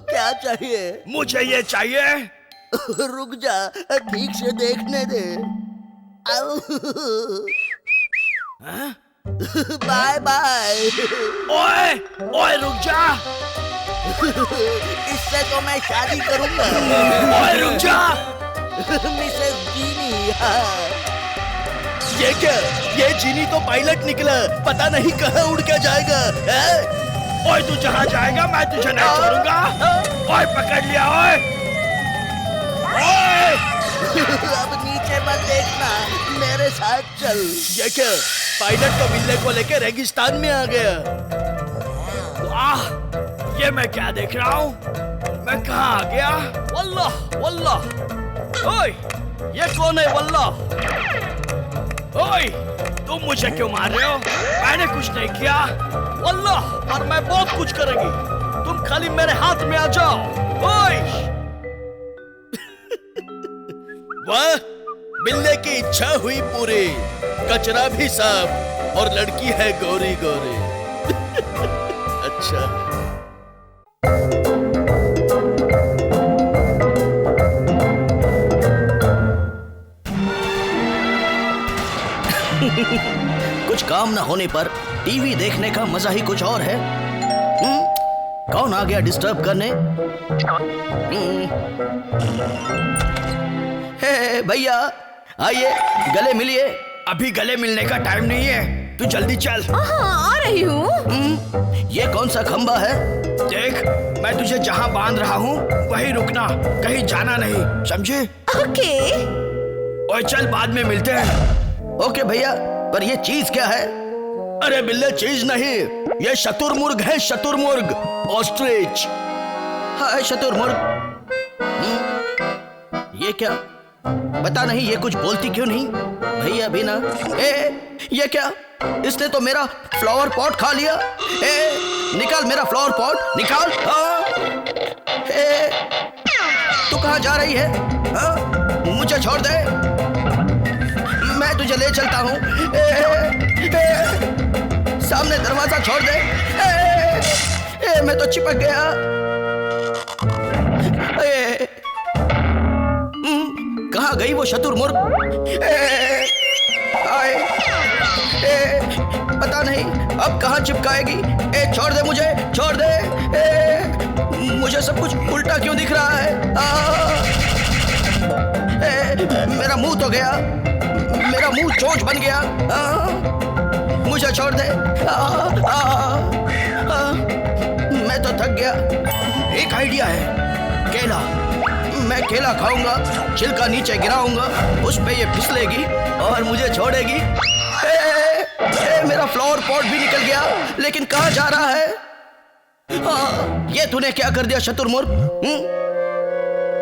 [SPEAKER 4] क्या चाहिए?
[SPEAKER 1] मुझे ये चाहिए।
[SPEAKER 4] रुक जा, ठीक से देखने दे। Bye bye.
[SPEAKER 1] ओए रुक जा।
[SPEAKER 4] इससे तो मैं शादी करूंगा।
[SPEAKER 1] ओए रुक जा।
[SPEAKER 4] मिसेस जीनी।
[SPEAKER 3] ये क्या? ये जीनी तो पायलट निकला, पता नहीं कहाँ उड़ के जाएगा।
[SPEAKER 1] ओए, तू जहाँ जाएगा मैं तुझे नहीं छोड़ूंगा। ओए, पकड़ लिया। ओए
[SPEAKER 4] अब नीचे मत देखना, मेरे साथ चल।
[SPEAKER 3] ये क्या? पायलट तो बिल्ले को लेकर रेगिस्तान में आ गया।
[SPEAKER 1] वाह, ये मैं क्या देख रहा हूँ? मैं कहाँ आ गया?
[SPEAKER 3] वल्लाह। ओए, ये कौन है वल्लाह?
[SPEAKER 1] ओए, तुम मुझे क्यों मार रहे हो? मैंने कुछ नहीं किया।
[SPEAKER 3] वल्लाह, और मैं बहुत कुछ करेंगी। तुम खाली मेरे हाथ में आ जाओ। ओए! वाह, बिल्ले की इच्छा हुई पूरी। कचरा भी साफ और लड़की है गोरी गोरी। अच्छा। कुछ काम ना होने पर टीवी देखने का मजा ही कुछ और है। कौन आ गया डिस्टर्ब करने? हे भैया, आइए गले मिलिए।
[SPEAKER 1] अभी गले मिलने का टाइम नहीं है, तू जल्दी चल।
[SPEAKER 2] आ रही हूँ।
[SPEAKER 3] ये कौन सा खंबा है?
[SPEAKER 1] देख, मैं तुझे जहाँ बांध रहा हूँ वहीं रुकना, कहीं जाना नहीं, समझे?
[SPEAKER 2] ओके।
[SPEAKER 1] ओए चल, बाद में मिलते हैं।
[SPEAKER 3] ओके भैया, पर ये चीज क्या है? अरे बिल्ले, चीज नहीं, ये शतुरमुर्ग है। शतुरमुर्ग, ऑस्ट्रिच। हाय शतुरमुर्ग। ये क्या? पता नहीं ये कुछ बोलती क्यों नहीं। भैया भी ना। ये क्या? इसने तो मेरा फ्लावर पॉट खा लिया। निकाल मेरा फ्लावर पॉट, निकाल। तू कहाँ जा रही है? मुझे छोड़ दे, मैं तुझे ले चलता हूँ। सामने दरवाजा छोड़ दे। मैं तो चिपक गया। कहाँ गई वो शतुरमुर्ग? पता नहीं अब कहाँ चिपकाएगी। छोड़ दे मुझे, छोड़ दे। मुझे सब कुछ उल्टा क्यों दिख रहा है? मेरा मुंह तो गया, मेरा मुंह चोंच बन गया। मुझे छोड़ दे। मैं तो थक गया। एक आइडिया है, केला। मैं केला खाऊंगा, छिलका नीचे गिराऊंगा, उस पे ये फिसलेगी और मुझे छोड़ेगी। मेरा फ्लावर पॉट भी निकल गया, लेकिन कहाँ जा रहा है? ये तूने क्या कर दिया शतुरमुर्ग?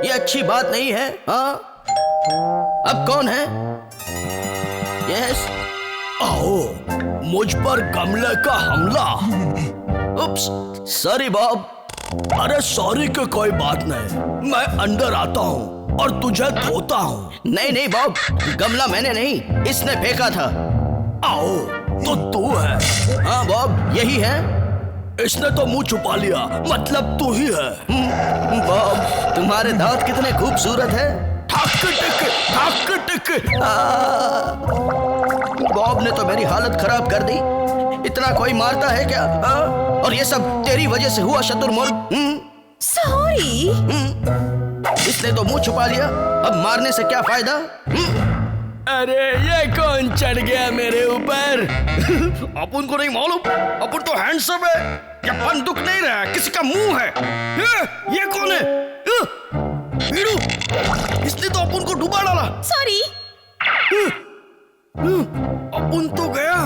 [SPEAKER 3] ये अच्छी बात नहीं है। अब कौन है? यस।
[SPEAKER 1] आओ, मुझ पर गमले का हमला।
[SPEAKER 3] उप्स, सॉरी बॉब।
[SPEAKER 1] अरे सॉरी की कोई बात नहीं, मैं अंदर आता हूँ और तुझे धोता हूँ।
[SPEAKER 3] नहीं नहीं बॉब, गमला मैंने नहीं, इसने फेंका था।
[SPEAKER 1] आओ, तो तू है?
[SPEAKER 3] हाँ बॉब, यही है।
[SPEAKER 1] इसने तो मुंह छुपा लिया, मतलब तू ही है।
[SPEAKER 3] बॉब, तुम्हारे दांत कितने खूबसूरत हैं। बॉब ने तो मेरी हालत खराब कर दी। इतना कोई मारता है क्या? और ये सब तेरी वजह से हुआ शतुरमुर्ग।
[SPEAKER 5] सॉरी।
[SPEAKER 3] इसने तो मुंह छुपा लिया, अब मारने से क्या फायदा?
[SPEAKER 1] अरे ये कौन चढ़ गया मेरे ऊपर? अपन को नहीं मालूम, अपन तो हैंडसम है। ये बंदूक नहीं रहा, किसी का मुंह है। ये कौन है? बीड़ू, इसने तो अपन को डुबा डाला।
[SPEAKER 5] सॉरी।
[SPEAKER 1] अपन तो गया।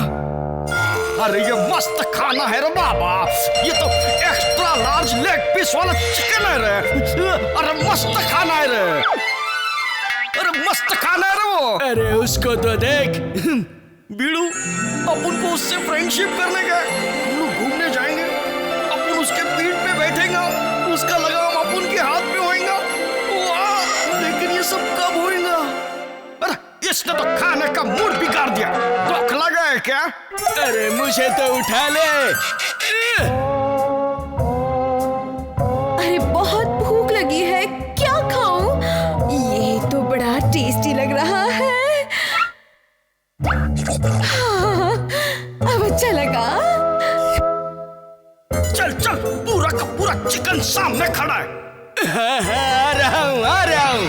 [SPEAKER 1] अरे ये मस्त खाना है रे बाबा, ये तो एक्स्ट्रा लार्ज लेग पीस वाला चिकन है रे। अरे मस्त खाना है रे, अरे मस्त खाना है रे वो। अरे उसको तो देख। बीड़ू, अपन को उससे फ्रेंडशिप करने का, हम लोग घूमने जाएंगे, अपन उसके पीठ पे बैठेंगे, उसका लगाम अपन के हाथ में होएगा। वाह, लेकिन ये सब कब होएगा? अरे इसने तो खाने का मूड बिगाड़ दिया। भूख लगा है क्या? अरे मुझे तो उठा ले।
[SPEAKER 5] अरे बहुत भूख लगी है, क्या खाऊं? ये तो बड़ा टेस्टी लग रहा है। हाँ, अब अच्छा लगा।
[SPEAKER 1] चल चल, पूरा का पूरा चिकन सामने खड़ा है। आ रहा हूँ।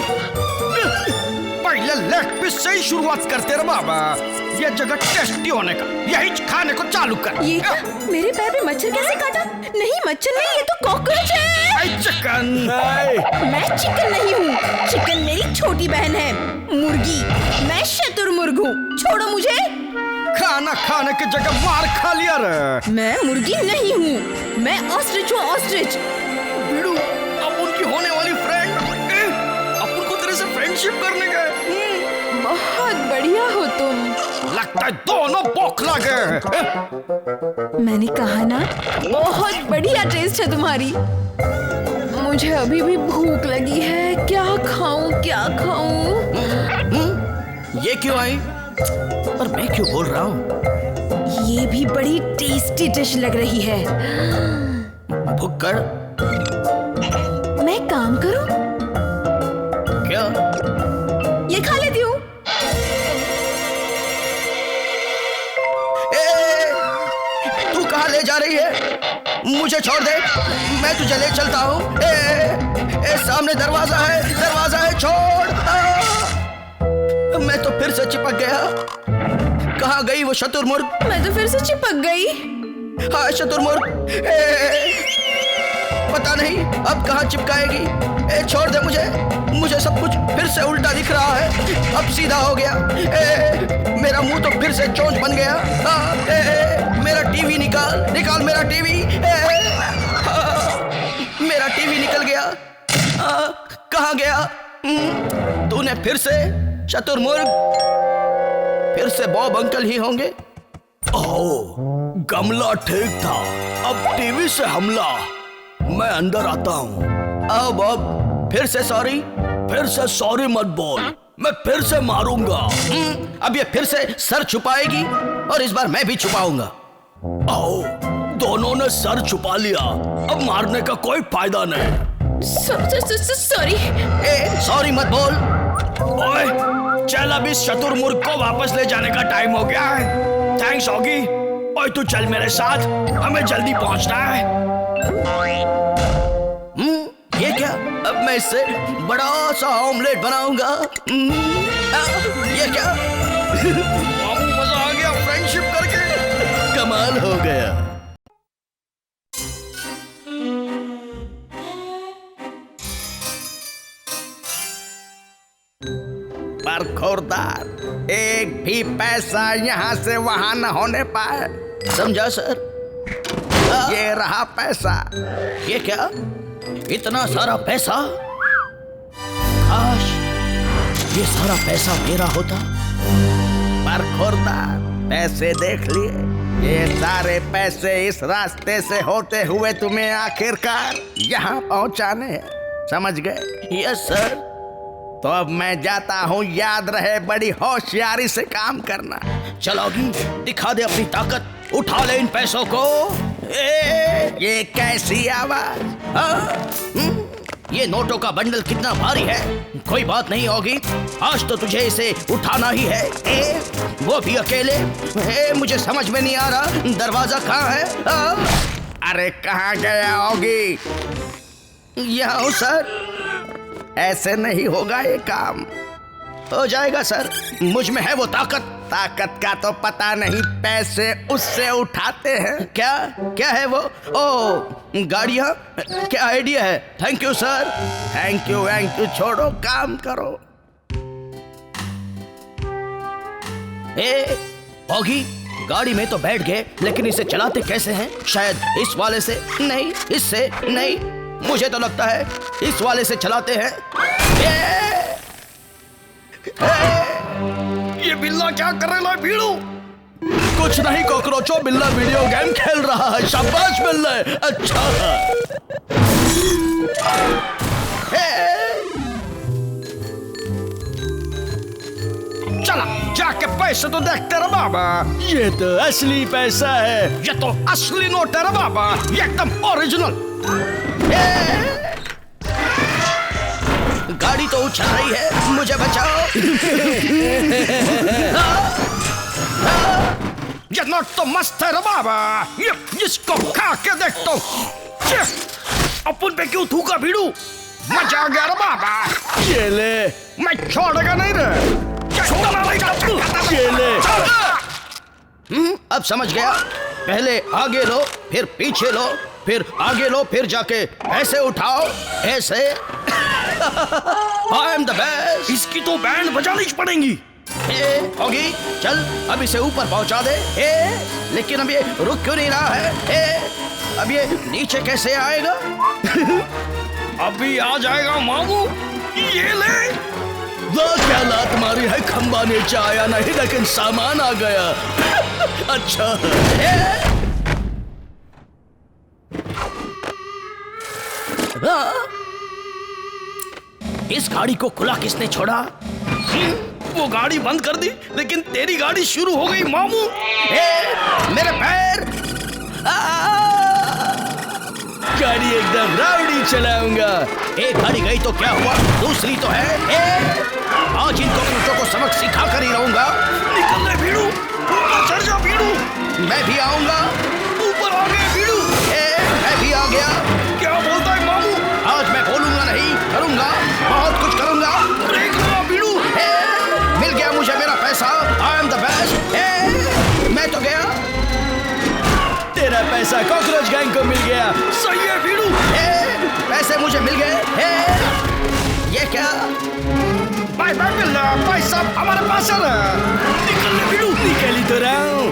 [SPEAKER 1] पहले लेग पीस से ही शुरुआत करते रहे बाबा, ये जगह टेस्टी होने का, यही खाने को चालू कर।
[SPEAKER 5] ये क्या? मेरे पैर में मच्छर कैसे काटा? नहीं मच्छर नहीं, ये तो कॉकरोच है।
[SPEAKER 1] चिकन।
[SPEAKER 5] मैं चिकन नहीं हूँ, चिकन मेरी छोटी बहन है। मुर्गी, मैं शतुरमुर्ग हूँ। छोड़ो मुझे।
[SPEAKER 1] खाना खाने की जगह मार खा लिया रे।
[SPEAKER 5] मैं मुर्गी नहीं हूँ, मैं ऑस्ट्रिच हूँ, ऑस्ट्रिच।
[SPEAKER 1] बीड़ू, अब उनकी होने वाली फ्रेंड, अपन को तेरे से फ्रेंडशिप करने गए।
[SPEAKER 5] बहुत बढ़िया हो तुम।
[SPEAKER 1] लगता है दोनों बौखला गए।
[SPEAKER 5] मैंने कहा ना, बहुत बढ़िया टेस्ट है तुम्हारी। मुझे अभी भी भूख लगी है, क्या खाऊं क्या खाऊं?
[SPEAKER 3] ये क्यों आई? और मैं क्यों बोल रहा हूँ?
[SPEAKER 5] ये भी बड़ी टेस्टी डिश लग रही है।
[SPEAKER 3] भुक्कड़,
[SPEAKER 5] मैं काम करूं?
[SPEAKER 3] क्या?
[SPEAKER 5] ये खा लेती हूँ।
[SPEAKER 3] तू कहाँ ले जा रही है? मुझे छोड़ दे, मैं तुझे ले चलता हूँ। सामने दरवाजा है, छोड़। मैं तो फिर से चिपक गया। कहाँ गई वो शतुरमुर्ग?
[SPEAKER 5] मैं तो फिर से चिपक गई।
[SPEAKER 3] हाँ शतुरमुर्ग, पता नहीं अब कहाँ चिपकाएगी। छोड़ दे मुझे सब कुछ फिर से उल्टा दिख रहा है, अब सीधा हो गया। मेरा मुंह तो फिर से चोंच बन गया। मेरा टीवी निकाल मेरा टीवी। मेरा टीवी निकल गया। कहाँ गया? तूने फिर से शतुरमुर्ग, फिर से बॉब अंकल ही होंगे।
[SPEAKER 1] ओह, गमला ठीक था, अब टीवी से हमला। मैं अंदर आता हूँ।
[SPEAKER 3] आओ बॉब, फिर से सॉरी।
[SPEAKER 1] फिर से सॉरी मत बोल, मैं फिर से मारूंगा।
[SPEAKER 3] अब ये फिर से सर छुपाएगी और इस बार मैं भी छुपाऊंगा।
[SPEAKER 1] आओ, दोनों ने सर छुपा लिया, अब मारने का कोई फायदा नहीं।
[SPEAKER 5] सॉरी।
[SPEAKER 3] सॉरी मत बोल।
[SPEAKER 1] ओए, चल अब इस शतुरमुर्ग को वापस ले जाने का टाइम हो गया है। Thanks Oggy. ओए तू चल मेरे साथ, हमें जल्दी पहुंचना है।
[SPEAKER 3] ये क्या? अब मैं इससे बड़ा सा ऑमलेट बनाऊंगा। ये क्या?
[SPEAKER 1] मजा आ गया फ्रेंडशिप करके,
[SPEAKER 3] कमाल हो गया। पर खोरदार, एक भी पैसा यहाँ से वहां न होने पाए, समझा सर? ये रहा पैसा। ये क्या? इतना सारा पैसा? काश ये सारा पैसा मेरा होता। पर खोरदार, पैसे देख लिए, ये सारे पैसे इस रास्ते से होते हुए तुम्हें आखिरकार यहाँ पहुँचाने हैं, समझ गए? Yes sir. तो अब मैं जाता हूँ, याद रहे बड़ी होशियारी से काम करना। चलोगी, दिखा दे अपनी ताकत, उठा ले इन पैसों को। ये कैसी आवाज? ये नोटों का बंडल कितना भारी है। कोई बात नहीं होगी, आज तो तुझे इसे उठाना ही है। वो भी अकेले। मुझे समझ में नहीं आ रहा दरवाजा कहाँ है।
[SPEAKER 1] अरे कहाँ गया होगी?
[SPEAKER 3] यहाँ हूँ सर।
[SPEAKER 1] ऐसे नहीं होगा ये काम।
[SPEAKER 3] हो जाएगा सर, मुझ में है वो ताकत।
[SPEAKER 1] ताकत का तो पता नहीं, पैसे उससे उठाते हैं।
[SPEAKER 3] क्या है वो? ओ गाड़ियाँ, क्या आइडिया है। Thank you sir.
[SPEAKER 1] Thank you छोड़ो, काम करो।
[SPEAKER 3] होगी, गाड़ी में तो बैठ गए, लेकिन इसे चलाते कैसे हैं? शायद इस वाले से नहीं, इससे नहीं, मुझे तो लगता है इस वाले से चलाते हैं।
[SPEAKER 1] ये बिल्ला क्या कर रहा है भीड़ू?
[SPEAKER 3] कुछ नहीं कॉकरोचो, बिल्ला वीडियो गेम खेल रहा है। शाबाश बिल्ला, अच्छा।
[SPEAKER 1] चला जाके पैसे तो देखते रहो बाबा।
[SPEAKER 3] ये तो असली पैसा है।
[SPEAKER 1] ये तो असली नोट है रे बाबा, ये एकदम ओरिजिनल।
[SPEAKER 3] गाड़ी तो उछल रही है, मुझे बचाओ।
[SPEAKER 1] ये नोट तो मस्त है रे बाबा, ये इसको खा के देख तो। अपन पे क्यों थूका भीड़ू? मजा आ गया रे बाबा।
[SPEAKER 3] ये ले,
[SPEAKER 1] मैं छोड़ेगा नहीं रे।
[SPEAKER 3] ये ले। अब समझ गया। पहले आगे लो, फिर पीछे लो, फिर आगे लो, फिर जाके ऐसे उठाओ, ऐसे। I am the best।
[SPEAKER 1] इसकी तो बैंड बजानी पड़ेगी।
[SPEAKER 3] होगी, चल अब इसे ऊपर पहुंचा दे। लेकिन अब ये रुक क्यों नहीं रहा है? अब ये नीचे कैसे आएगा?
[SPEAKER 1] अभी आ जाएगा मामू, ये ले।
[SPEAKER 3] क्या लात मारी है, खंबा नीचे आया नहीं, लेकिन सामान आ गया। अच्छा। इस गाड़ी को खुला किसने छोड़ा?
[SPEAKER 1] वो गाड़ी बंद कर दी, लेकिन तेरी गाड़ी शुरू हो गई मामू।
[SPEAKER 3] मेरे पैर। गाड़ी एकदम राउडी चलाऊंगा। एक गाड़ी गई तो क्या हुआ, दूसरी तो है। आज इन कॉकरोचों को सबक सिखा कर ही रहूंगा।
[SPEAKER 1] निकल ले भीड़ू, ऊपर चढ़ जा भीड़ू।
[SPEAKER 3] मैं भी आऊंगा।
[SPEAKER 1] ऊपर आ गया भीड़ू।
[SPEAKER 3] मैं भी आ गया।
[SPEAKER 1] क्या बोलता है मामू?
[SPEAKER 3] आज मैं बोलूंगा नहीं, करूंगा, बहुत कुछ करूंगा।
[SPEAKER 1] ब्रेक लगा भीड़ू।
[SPEAKER 3] मिल गया मुझे मेरा पैसा। I am the best. मैं तो गया। तेरा पैसा कॉकरोच गैंग को मिल गया।
[SPEAKER 1] सही है भीड़ू।
[SPEAKER 3] पैसे मुझे मिल गए। ये क्या?
[SPEAKER 1] बाय बाय बिल्ला, पैसा हमारे पास है ना। निकल ले भीड़ू।
[SPEAKER 3] निकल ही तो रहा हूं।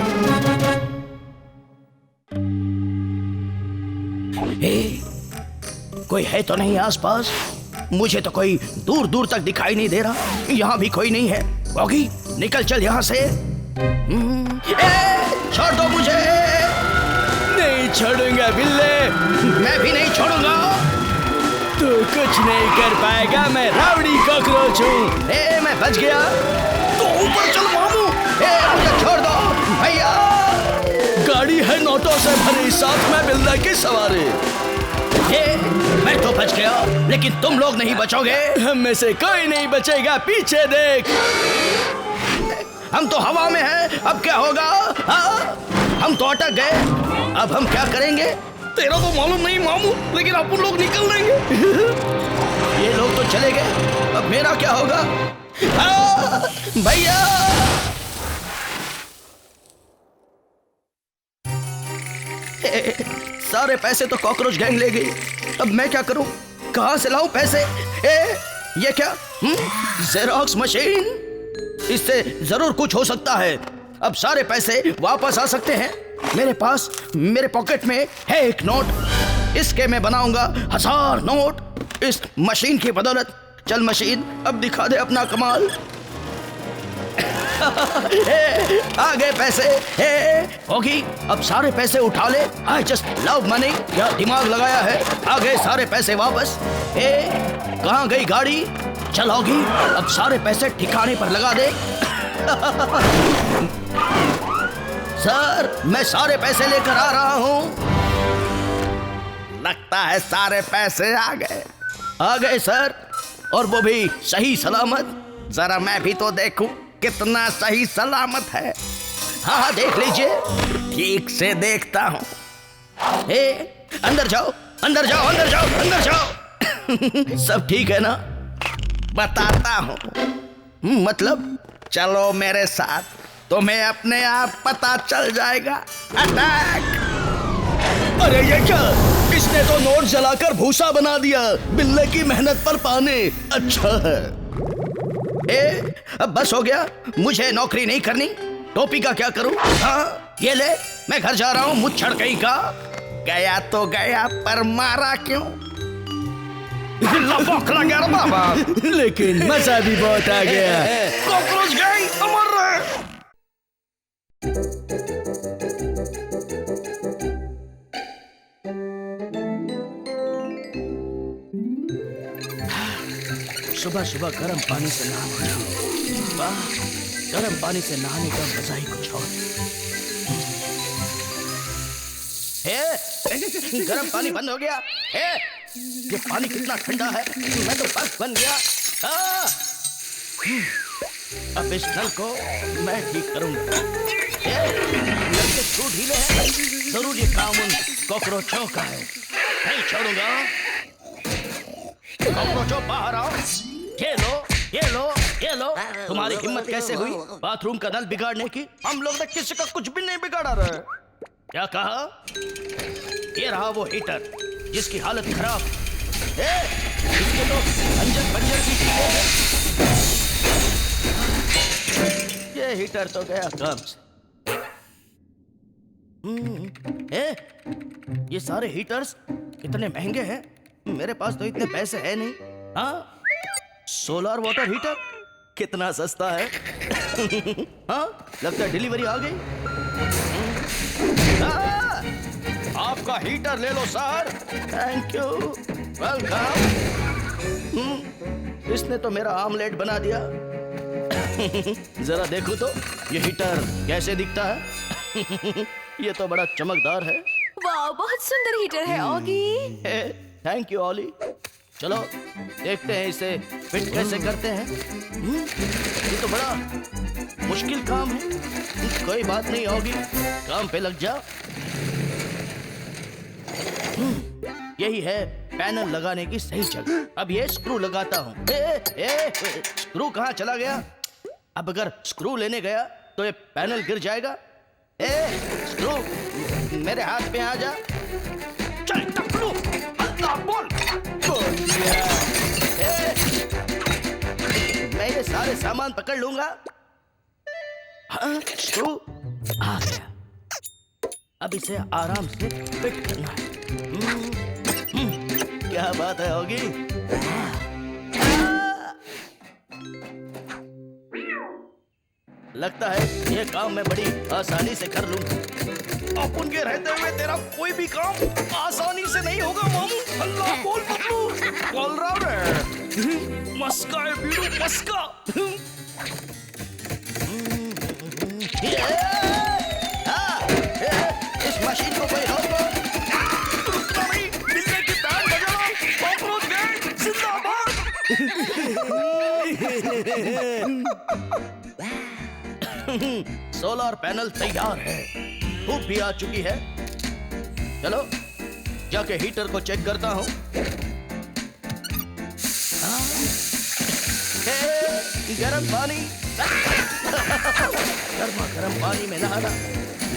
[SPEAKER 3] कोई है तो नहीं आसपास? मुझे तो कोई दूर दूर तक दिखाई नहीं दे रहा। यहाँ भी कोई नहीं है। होगी, निकल चल यहाँ से। छोड़ दो मुझे। नहीं छोड़ूंगा बिल्ले। मैं भी नहीं छोड़ूंगा। तू कुछ नहीं कर पाएगा, मैं रावड़ी कॉकरोच हूँ। मैं बच गया।
[SPEAKER 1] तो ऊपर चल मामू।
[SPEAKER 3] मुझे छोड़ दो भैया। गाड़ी है नोटों से भरी, साथ में बिल्ला की सवारी। मैं तो बच गया, लेकिन तुम लोग नहीं बचोगे। हम में से कोई नहीं बचेगा। पीछे देख, हम तो हवा में हैं। अब क्या होगा? हम तो अटक गए। अब हम क्या करेंगे?
[SPEAKER 1] तेरा तो मालूम नहीं मामू, लेकिन अपन लोग निकल लेंगे।
[SPEAKER 3] ये लोग तो चले गए, अब मेरा क्या होगा? भैया, सारे पैसे तो कॉकरोच गैंग ले गई। अब मैं क्या करूं? कहां से लाऊं पैसे? ये क्या? Xerox machine. इससे जरूर कुछ हो सकता है। अब सारे पैसे वापस आ सकते हैं। मेरे पास, मेरे पॉकेट में है एक नोट। इसके मैं बनाऊंगा 1000 नोट इस मशीन की बदौलत। चल मशीन, अब दिखा दे अपना कमाल। आ गए पैसे। होगी, अब सारे पैसे उठा ले। I just love money. क्या दिमाग लगाया है? आ गए सारे पैसे वापस। कहाँ गई गाड़ी? चल होगी, अब सारे पैसे ठिकाने पर लगा दे। सर, मैं सारे पैसे लेकर आ रहा हूँ।
[SPEAKER 1] लगता है सारे पैसे आ गए।
[SPEAKER 3] आ गए सर, और वो भी सही सलामत। जरा मैं भी तो देखूं कितना सही सलामत है। हाँ हाँ देख लीजिए, ठीक से देखता हूँ। अंदर जाओ, अंदर जाओ, अंदर जाओ, अंदर जाओ। सब ठीक है ना? बताता हूँ। मतलब चलो मेरे साथ, तुम्हें अपने आप पता चल जाएगा। अटैक! अरे ये क्या? इसने तो नोट जलाकर भूसा बना दिया, बिल्ले की मेहनत पर पानी। अच्छा है। अब बस हो गया, मुझे नौकरी नहीं करनी। टोपी का क्या करूं? हाँ ये ले, मैं घर जा रहा हूं। मुच्छड़ कहीं का। गया तो गया, पर मारा क्यों? लपक लग गया बाबा, लेकिन मजा भी बहुत आ गया। कॉकरोच गई, अमर रहे। सुबह सुबह गर्म पानी से नहाना, वाह, गर्म पानी से नहाने का मजा ही कुछ और। गर्म पानी बंद हो गया। ये पानी कितना ठंडा है, मैं तो बर्फ बन गया। अब इस नल को मैं ठीक करूंगा। नल के स्क्रू ढीले हैं, जरूर ये काम उन कॉकरोचों का है। नहीं छोड़ूंगा। कॉकरोचों बाहर आओ। ये लो, ये लो, ये लो। तुम्हारी हिम्मत कैसे हुई बाथरूम का नल बिगाड़ने की? हम लोग ने किसी का कुछ भी नहीं बिगाड़ा रहे। क्या कहा? ये रहा वो हीटर जिसकी हालत खराब। इसके तो अंजन बंजर भी ठीक है। ये हीटर तो गया काम से। ये सारे हीटर्स कितने महंगे हैं। मेरे पास तो इतने पैसे है नहीं। हाँ, सोलर वाटर हीटर कितना सस्ता है। हाँ, लगता है डिलीवरी आ गई। आपका हीटर ले लो सर। Thank you, welcome. इसने तो मेरा आमलेट बना दिया। जरा देखो तो ये हीटर कैसे दिखता है। ये तो बड़ा चमकदार है।
[SPEAKER 5] वाह, बहुत सुंदर हीटर है ऑगी।
[SPEAKER 3] थैंक यू ऑली। चलो देखते हैं इसे फिट कैसे करते हैं। ये तो बड़ा मुश्किल काम है। कोई बात नहीं होगी, काम पे लग जा। यही है पैनल लगाने की सही जगह। अब ये स्क्रू लगाता हूँ। स्क्रू कहाँ चला गया? अब अगर स्क्रू लेने गया तो ये पैनल गिर जाएगा। स्क्रू मेरे हाथ पे आ जा। चल टपलू, अल्लाह बोल। मैं ये सारे सामान पकड़ लूंगा। हाँ, स्क्रू आ गया। अब इसे आराम से फिट करना है। क्या बात है होगी। लगता है ये काम मैं बड़ी आसानी से कर लूंगा। अपन के रहते हुए तेरा कोई भी काम आसानी से नहीं होगा मामू। अल्लाह बोल पतलू, बोल रहा है। मस्का है बीड़ू, मस्का। इस मशीन को कोई रोको। बिल्ले की बैंड बजाओ। कॉकरोच गैंग जिंदाबाद। सोलर पैनल तैयार है, धूप भी आ चुकी है। चलो जाके हीटर को चेक करता हूँ। गरम पानी। गर्मा गर्म पानी में नहाना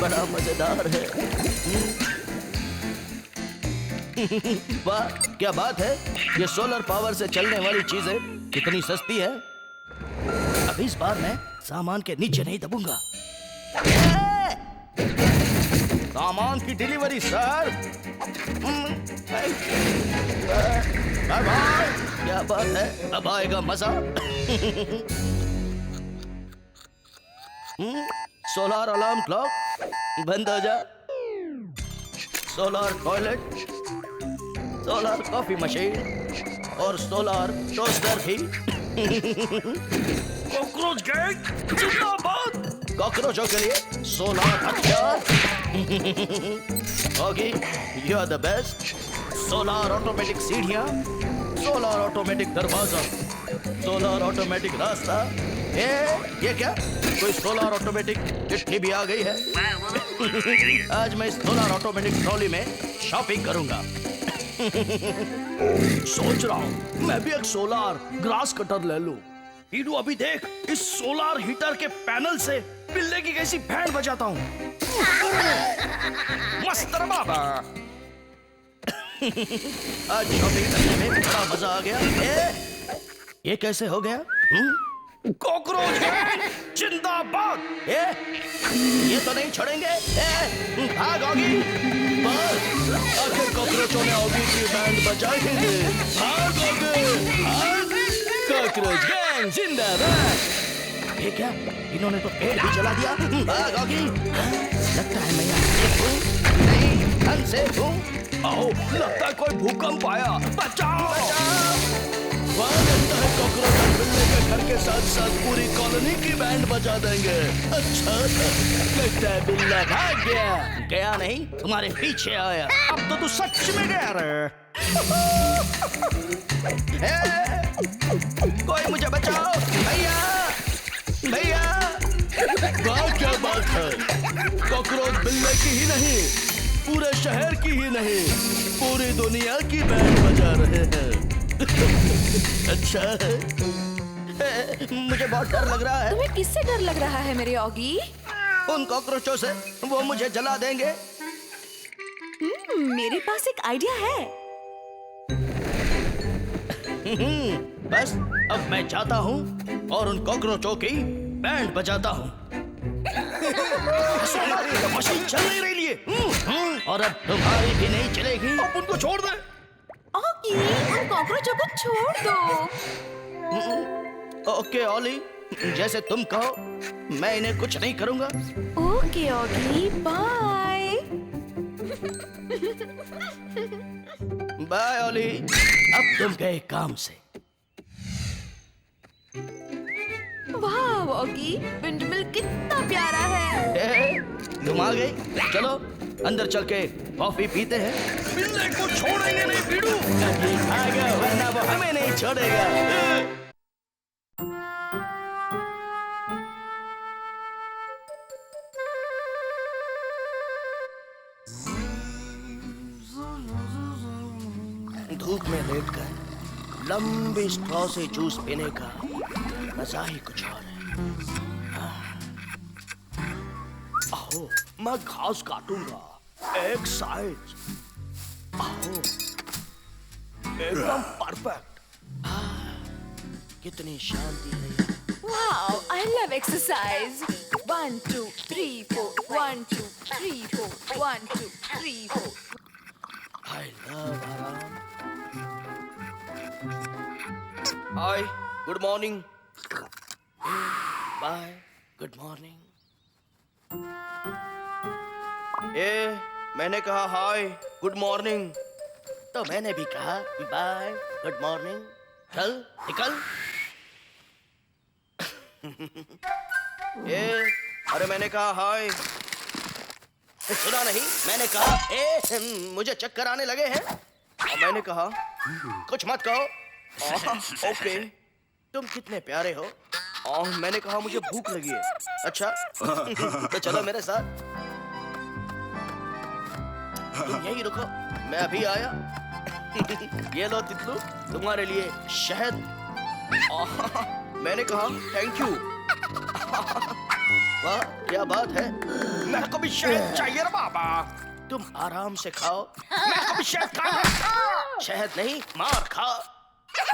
[SPEAKER 3] बड़ा मजेदार है। वाह क्या बात है, ये सोलर पावर से चलने वाली चीजें कितनी सस्ती है। अब इस बार मैं सामान के नीचे नहीं दबूंगा। सामान की डिलीवरी सर। Bye bye. क्या बात है, अब आएगा मजा। सोलर अलार्म क्लॉक बंद हो जा। Solar toilet, solar coffee machine और सोलर टोस्टर भी। कॉकरोच गैंग जिंदाबाद। कॉकरोचों के लिए सोलर हथियार। Okay, you are the best. Solar automatic सीढ़ियां, सोलर ऑटोमेटिक दरवाजा, सोलर ऑटोमेटिक रास्ता। ये क्या, कोई सोलर ऑटोमेटिक चिट्ठी भी आ गई है। आज मैं इस सोलर ऑटोमेटिक ट्रॉली में शॉपिंग करूंगा। सोच रहा हूँ मैं भी एक सोलर ग्रास कटर ले लूं। पीडू अभी देख, इस सोलर हीटर के पैनल से बिल्ले की कैसी बैंड बजाता हूँ। मस्त रे बाबा। आज शॉपिंग करने में बड़ा मजा आ गया। ये कैसे हो गया? कॉकरोच है जिंदाबाद। ये तो नहीं छोड़ेंगे। भाग ऑगी, आखिर कॉकरोचों ने ऑगी की बैंड बजाएंगे। भाग ऑगी, भाग। कॉकरोच गैंग जिंदाबाद। ये क्या, इन्होंने तो पेड़ भी जला दिया। भाग ऑगी। लगता है मैं यहाँ नहीं ढंग से हूँ। आओ, लगता है कोई भूकंप आया। बचाओ, कॉकरोच बिल्ले के घर के साथ साथ पूरी कॉलोनी की बैंड बजा देंगे। अच्छा, लगता है बिल्ला भाग गया। गया नहीं, तुम्हारे पीछे आया। अब तो तू सच में गया रे। कोई मुझे बचाओ भैया, भैया। क्या बात है, कॉकरोच बिल्ले की ही नहीं, पूरे शहर की ही नहीं, पूरी दुनिया की बैंड बजा रहे हैं। अच्छा है। मुझे बहुत डर लग रहा है।
[SPEAKER 5] तुम्हें किससे डर लग रहा है मेरे ऑगी?
[SPEAKER 3] उन कॉकरोचों से, वो मुझे जला देंगे।
[SPEAKER 5] मेरे पास एक आइडिया है।
[SPEAKER 3] बस अब मैं जाता हूँ और उन कॉकरोचों की बैंड बजाता हूँ। मशीन चल नहीं रही है और अब तुम्हारी भी नहीं चलेगी। अब उनको छोड़ दे।
[SPEAKER 5] ऑगी, उन कॉकरोचों को छोड़ दो।
[SPEAKER 3] ओके ऑली, जैसे तुम कहो, मैं इन्हें कुछ नहीं करूंगा।
[SPEAKER 5] Okay Oggy, bye.
[SPEAKER 3] Bye Olly, अब तुम गए काम से।
[SPEAKER 5] वाह ऑगी, विंडमिल कितना प्यारा है।
[SPEAKER 3] तुम आ गई, चलो अंदर चल के कॉफी पीते हैं। बिल्ले को छोड़ेंगे नहीं पीडू। अभी भागा, वरना वो हमें नहीं छोड़ेगा। धूप में लेटकर लंबी स्ट्रॉ से जूस पीने का मजा ही कुछ और है। आओ, मैं घास काटूंगा एक साइज। आओ, एकदम परफेक्ट। कितनी शांति है।
[SPEAKER 5] Wow, I love exercise. 1 2 3 4 1 2 3 4 1 2 3 4.
[SPEAKER 3] I love आराम। Hi, good morning. Bye, good morning. मैंने कहा हाय गुड मॉर्निंग, तो मैंने भी कहा बाय गुड मॉर्निंग। चल निकल। अरे मैंने कहा हाय, सुना नहीं? मैंने कहा मुझे चक्कर आने लगे हैं। और मैंने कहा कुछ मत कहो। ओके, तुम कितने प्यारे हो। और मैंने कहा मुझे भूख लगी है। अच्छा तो चलो मेरे साथ। तुम यहीं रुको, मैं अभी आया। ये लो तितलू, तुम्हारे लिए शहद। मैंने कहा थैंक यू। वाह क्या बात है, मेरे को भी शहद चाहिए रे बाबा। तुम आराम से खाओ, मेरे को भी शहद खाना। शहद नहीं, मार खा।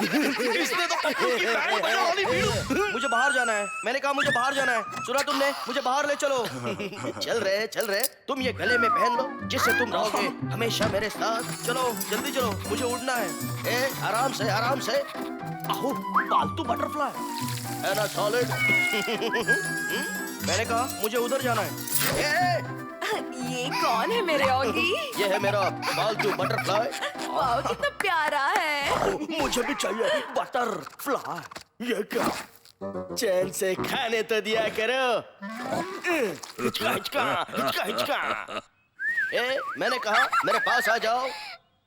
[SPEAKER 3] इसने तो कपूर की बैंड बजा ली भीड़ू। मुझे बाहर जाना है। मैंने कहा मुझे बाहर जाना है। सुना तुमने? मुझे बाहर ले चलो। चल रहे तुम ये गले में पहन लो, जिससे तुम रहोगे हमेशा मेरे साथ। चलो जल्दी चलो, मुझे उड़ना है। आराम से आराम से। आओ, पालतू बटरफ्लाई है ना सॉलिड। मैंने कहा मुझे उधर जाना है।
[SPEAKER 5] ये कौन है मेरे ऑगी?
[SPEAKER 3] ये है मेरा पालतू बटरफ्लाई।
[SPEAKER 5] वाह कितना प्यारा है।
[SPEAKER 3] मुझे भी चाहिए बटरफ्लाई। ये क्या, चैन से खाने तो दिया करो। हिचका हिचका हिचका हिचका। मैंने कहा मेरे पास आ जाओ।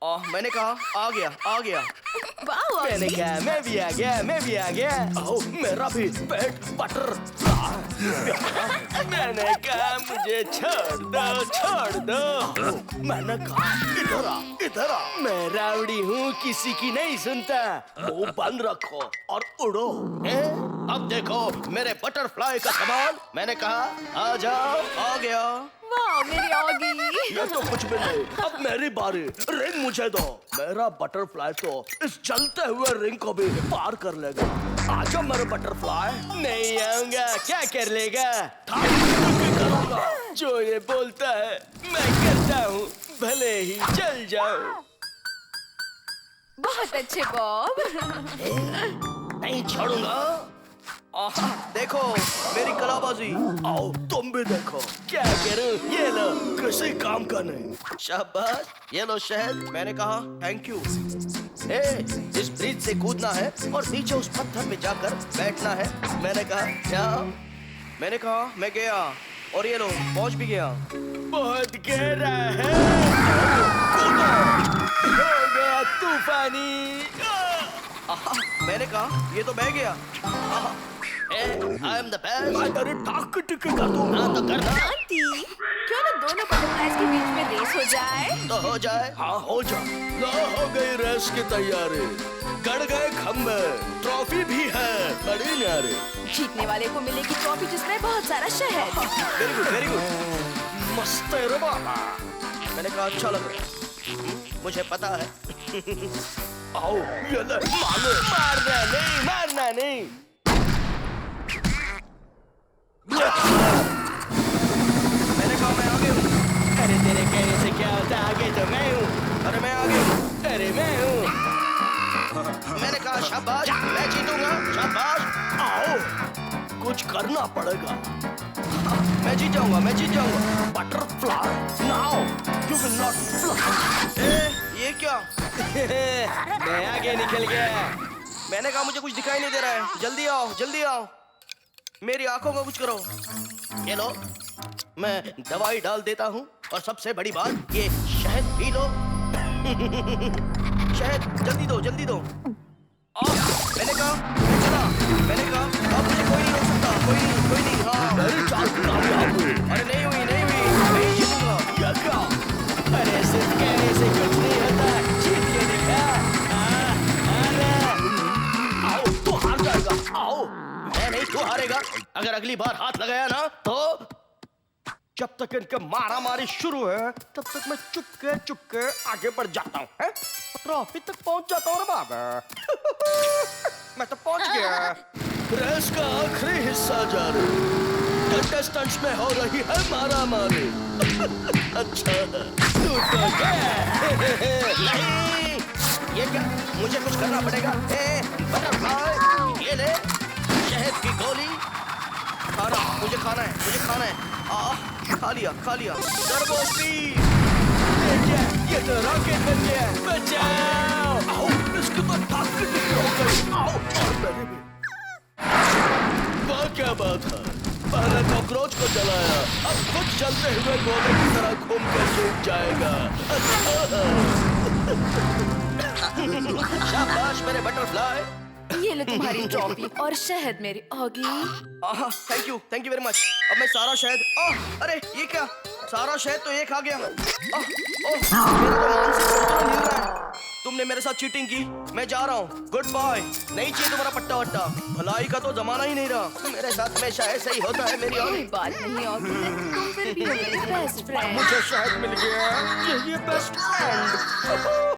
[SPEAKER 3] मैंने कहा आ गया आ गया।
[SPEAKER 5] वाह
[SPEAKER 3] मैंने कहा मैं भी आ गया मैं भी आ गया। मेरा भी पेट बटर। मैंने कहा मुझे छोड़ दो। मैंने कहा इधर आ मैं राउडी हूँ किसी की नहीं सुनता। मुंह बंद रखो और उड़ो। अब देखो मेरे बटरफ्लाई का कमाल। मैंने कहा आ जाओ आ गया।
[SPEAKER 5] वाह मेरी ऑगी।
[SPEAKER 3] ये तो कुछ भी नहीं। अब मेरी बारी। रिंग मुझे दो। मेरा बटरफ्लाई तो इस चलते हुए रिंग को भी पार कर लेगा। आजा मेरे बटरफ्लाई। नहीं आऊंगा क्या कर लेगा। करूंगा जो ये बोलता है मैं करता हूँ भले ही चल जाओ।
[SPEAKER 5] बहुत अच्छे बॉब।
[SPEAKER 3] नहीं छोड़ूंगा। देखो मेरी कलाबाजी। आओ तुम भी देखो क्या करूं। ये लो किसी काम का नहीं। शाबाश ये लो शहद। मैंने कहा थैंक यू। इस ब्रिज से कूदना है और नीचे उस पत्थर पे जाकर बैठना है। मैंने कहा क्या। मैंने कहा मैं गया और ये लो पहुंच भी गया। बहुत गहरा है। हो गया तूफानी। मैंने कहा ये तो बह गया। I am the best। मैं तेरी टाक टिके कर दूँ। हाँ तो करना।
[SPEAKER 5] आंटी क्यों ना दोनों बटरफ्लाइज के बीच में रेस हो जाए।
[SPEAKER 3] तो हो जाए। हाँ हो जाए। लो हो गई रेस की तैयारी। गड़ गए खम्बे। ट्रॉफी भी है बड़ी न्यारी।
[SPEAKER 5] जीतने वाले को मिलेगी ट्रॉफी जिसमें बहुत सारा शहद।
[SPEAKER 3] वेरी गुड मस्त है रे बाबा। मैंने कहा अच्छा लग रहा है। मुझे पता है। आओ ये ले मारना नहीं। मैंने कहा मैं आगे हूँ। अरे तेरे कहने से क्या होता आगे तो मैं हूँ। अरे मैं आगे हूँ। अरे मैं हूँ। मैंने कहा शाबाश मैं जीतूंगा। शाबाश आओ कुछ करना पड़ेगा। मैं जीत जाऊंगा butterfly now you will not fly. ये क्या। मैं आगे निकल गया। मैंने कहा मुझे कुछ दिखाई नहीं दे रहा है। जल्दी आओ मेरी आंखों को कुछ करो। ये लो मैं दवाई डाल देता हूँ और सबसे बड़ी बात ये शहद पी लो। शहद जल्दी दो। मैंने कहा अब मुझे कोई नहीं रोक सकता। कोई नहीं। हाँ मेरी चाल कामयाब हुई। अरे नहीं हुई मैं जीतूंगा। क्या। अरे सिर्फ कहने से कुछ नहीं होता। जीत के दिखा। आओ तू हार जाएगा। आओ मैं नहीं तू हारेगा। अगर अगली बार हाथ लगाया ना तो जब तक इनके मारा मारी शुरू है तब तक मैं चुपके आगे बढ़ जाता हूँ। ट्रॉफी तक पहुंच जाता हूँ बाबा। मैं तो पहुंच गया। रेस का आखिरी हिस्सा जारी। कंटेस्टेंट्स में हो रही है मारा मारी। अच्छा तू तो गया। नहीं ये क्या मुझे कुछ करना पड़ेगा। बटरफ्लाई ये ले शहद की गोली। मुझे खाना है। खा लिया। Turbo speed. ये तो रॉकेट बन गया। बचाओ। आओ इसकी तो ताकत हो गई। आओ और मेरे भी। वाह क्या बात है। पहले कॉकरोच को जलाया अब खुद चलते हुए गोले की तरह घूम कर सूख जाएगा। शाबाश मेरे बटरफ्लाई।
[SPEAKER 5] ये लो तुम्हारी ट्रॉफी और शहद मेरी Oggy.
[SPEAKER 3] Thank you very much. अब मैं सारा शहद। अरे ये क्या सारा शहद तो एक आ गया। मेरा तो मानसिक संतुलन हिल रहा है। तुमने मेरे साथ चीटिंग की। मैं जा रहा हूँ। Goodbye. नहीं चाहिए तुम्हारा पट्टा वट्टा। भलाई का तो जमाना ही नहीं रहा। मेरे साथ हमेशा ऐसा ही होता है मेरी
[SPEAKER 5] कोई बात नहीं ऑगी। तुम फिर भी हो मेरी बेस्ट फ्रेंड।
[SPEAKER 3] मुझे शहद मिल गया। ये बेस्ट फ्रेंड।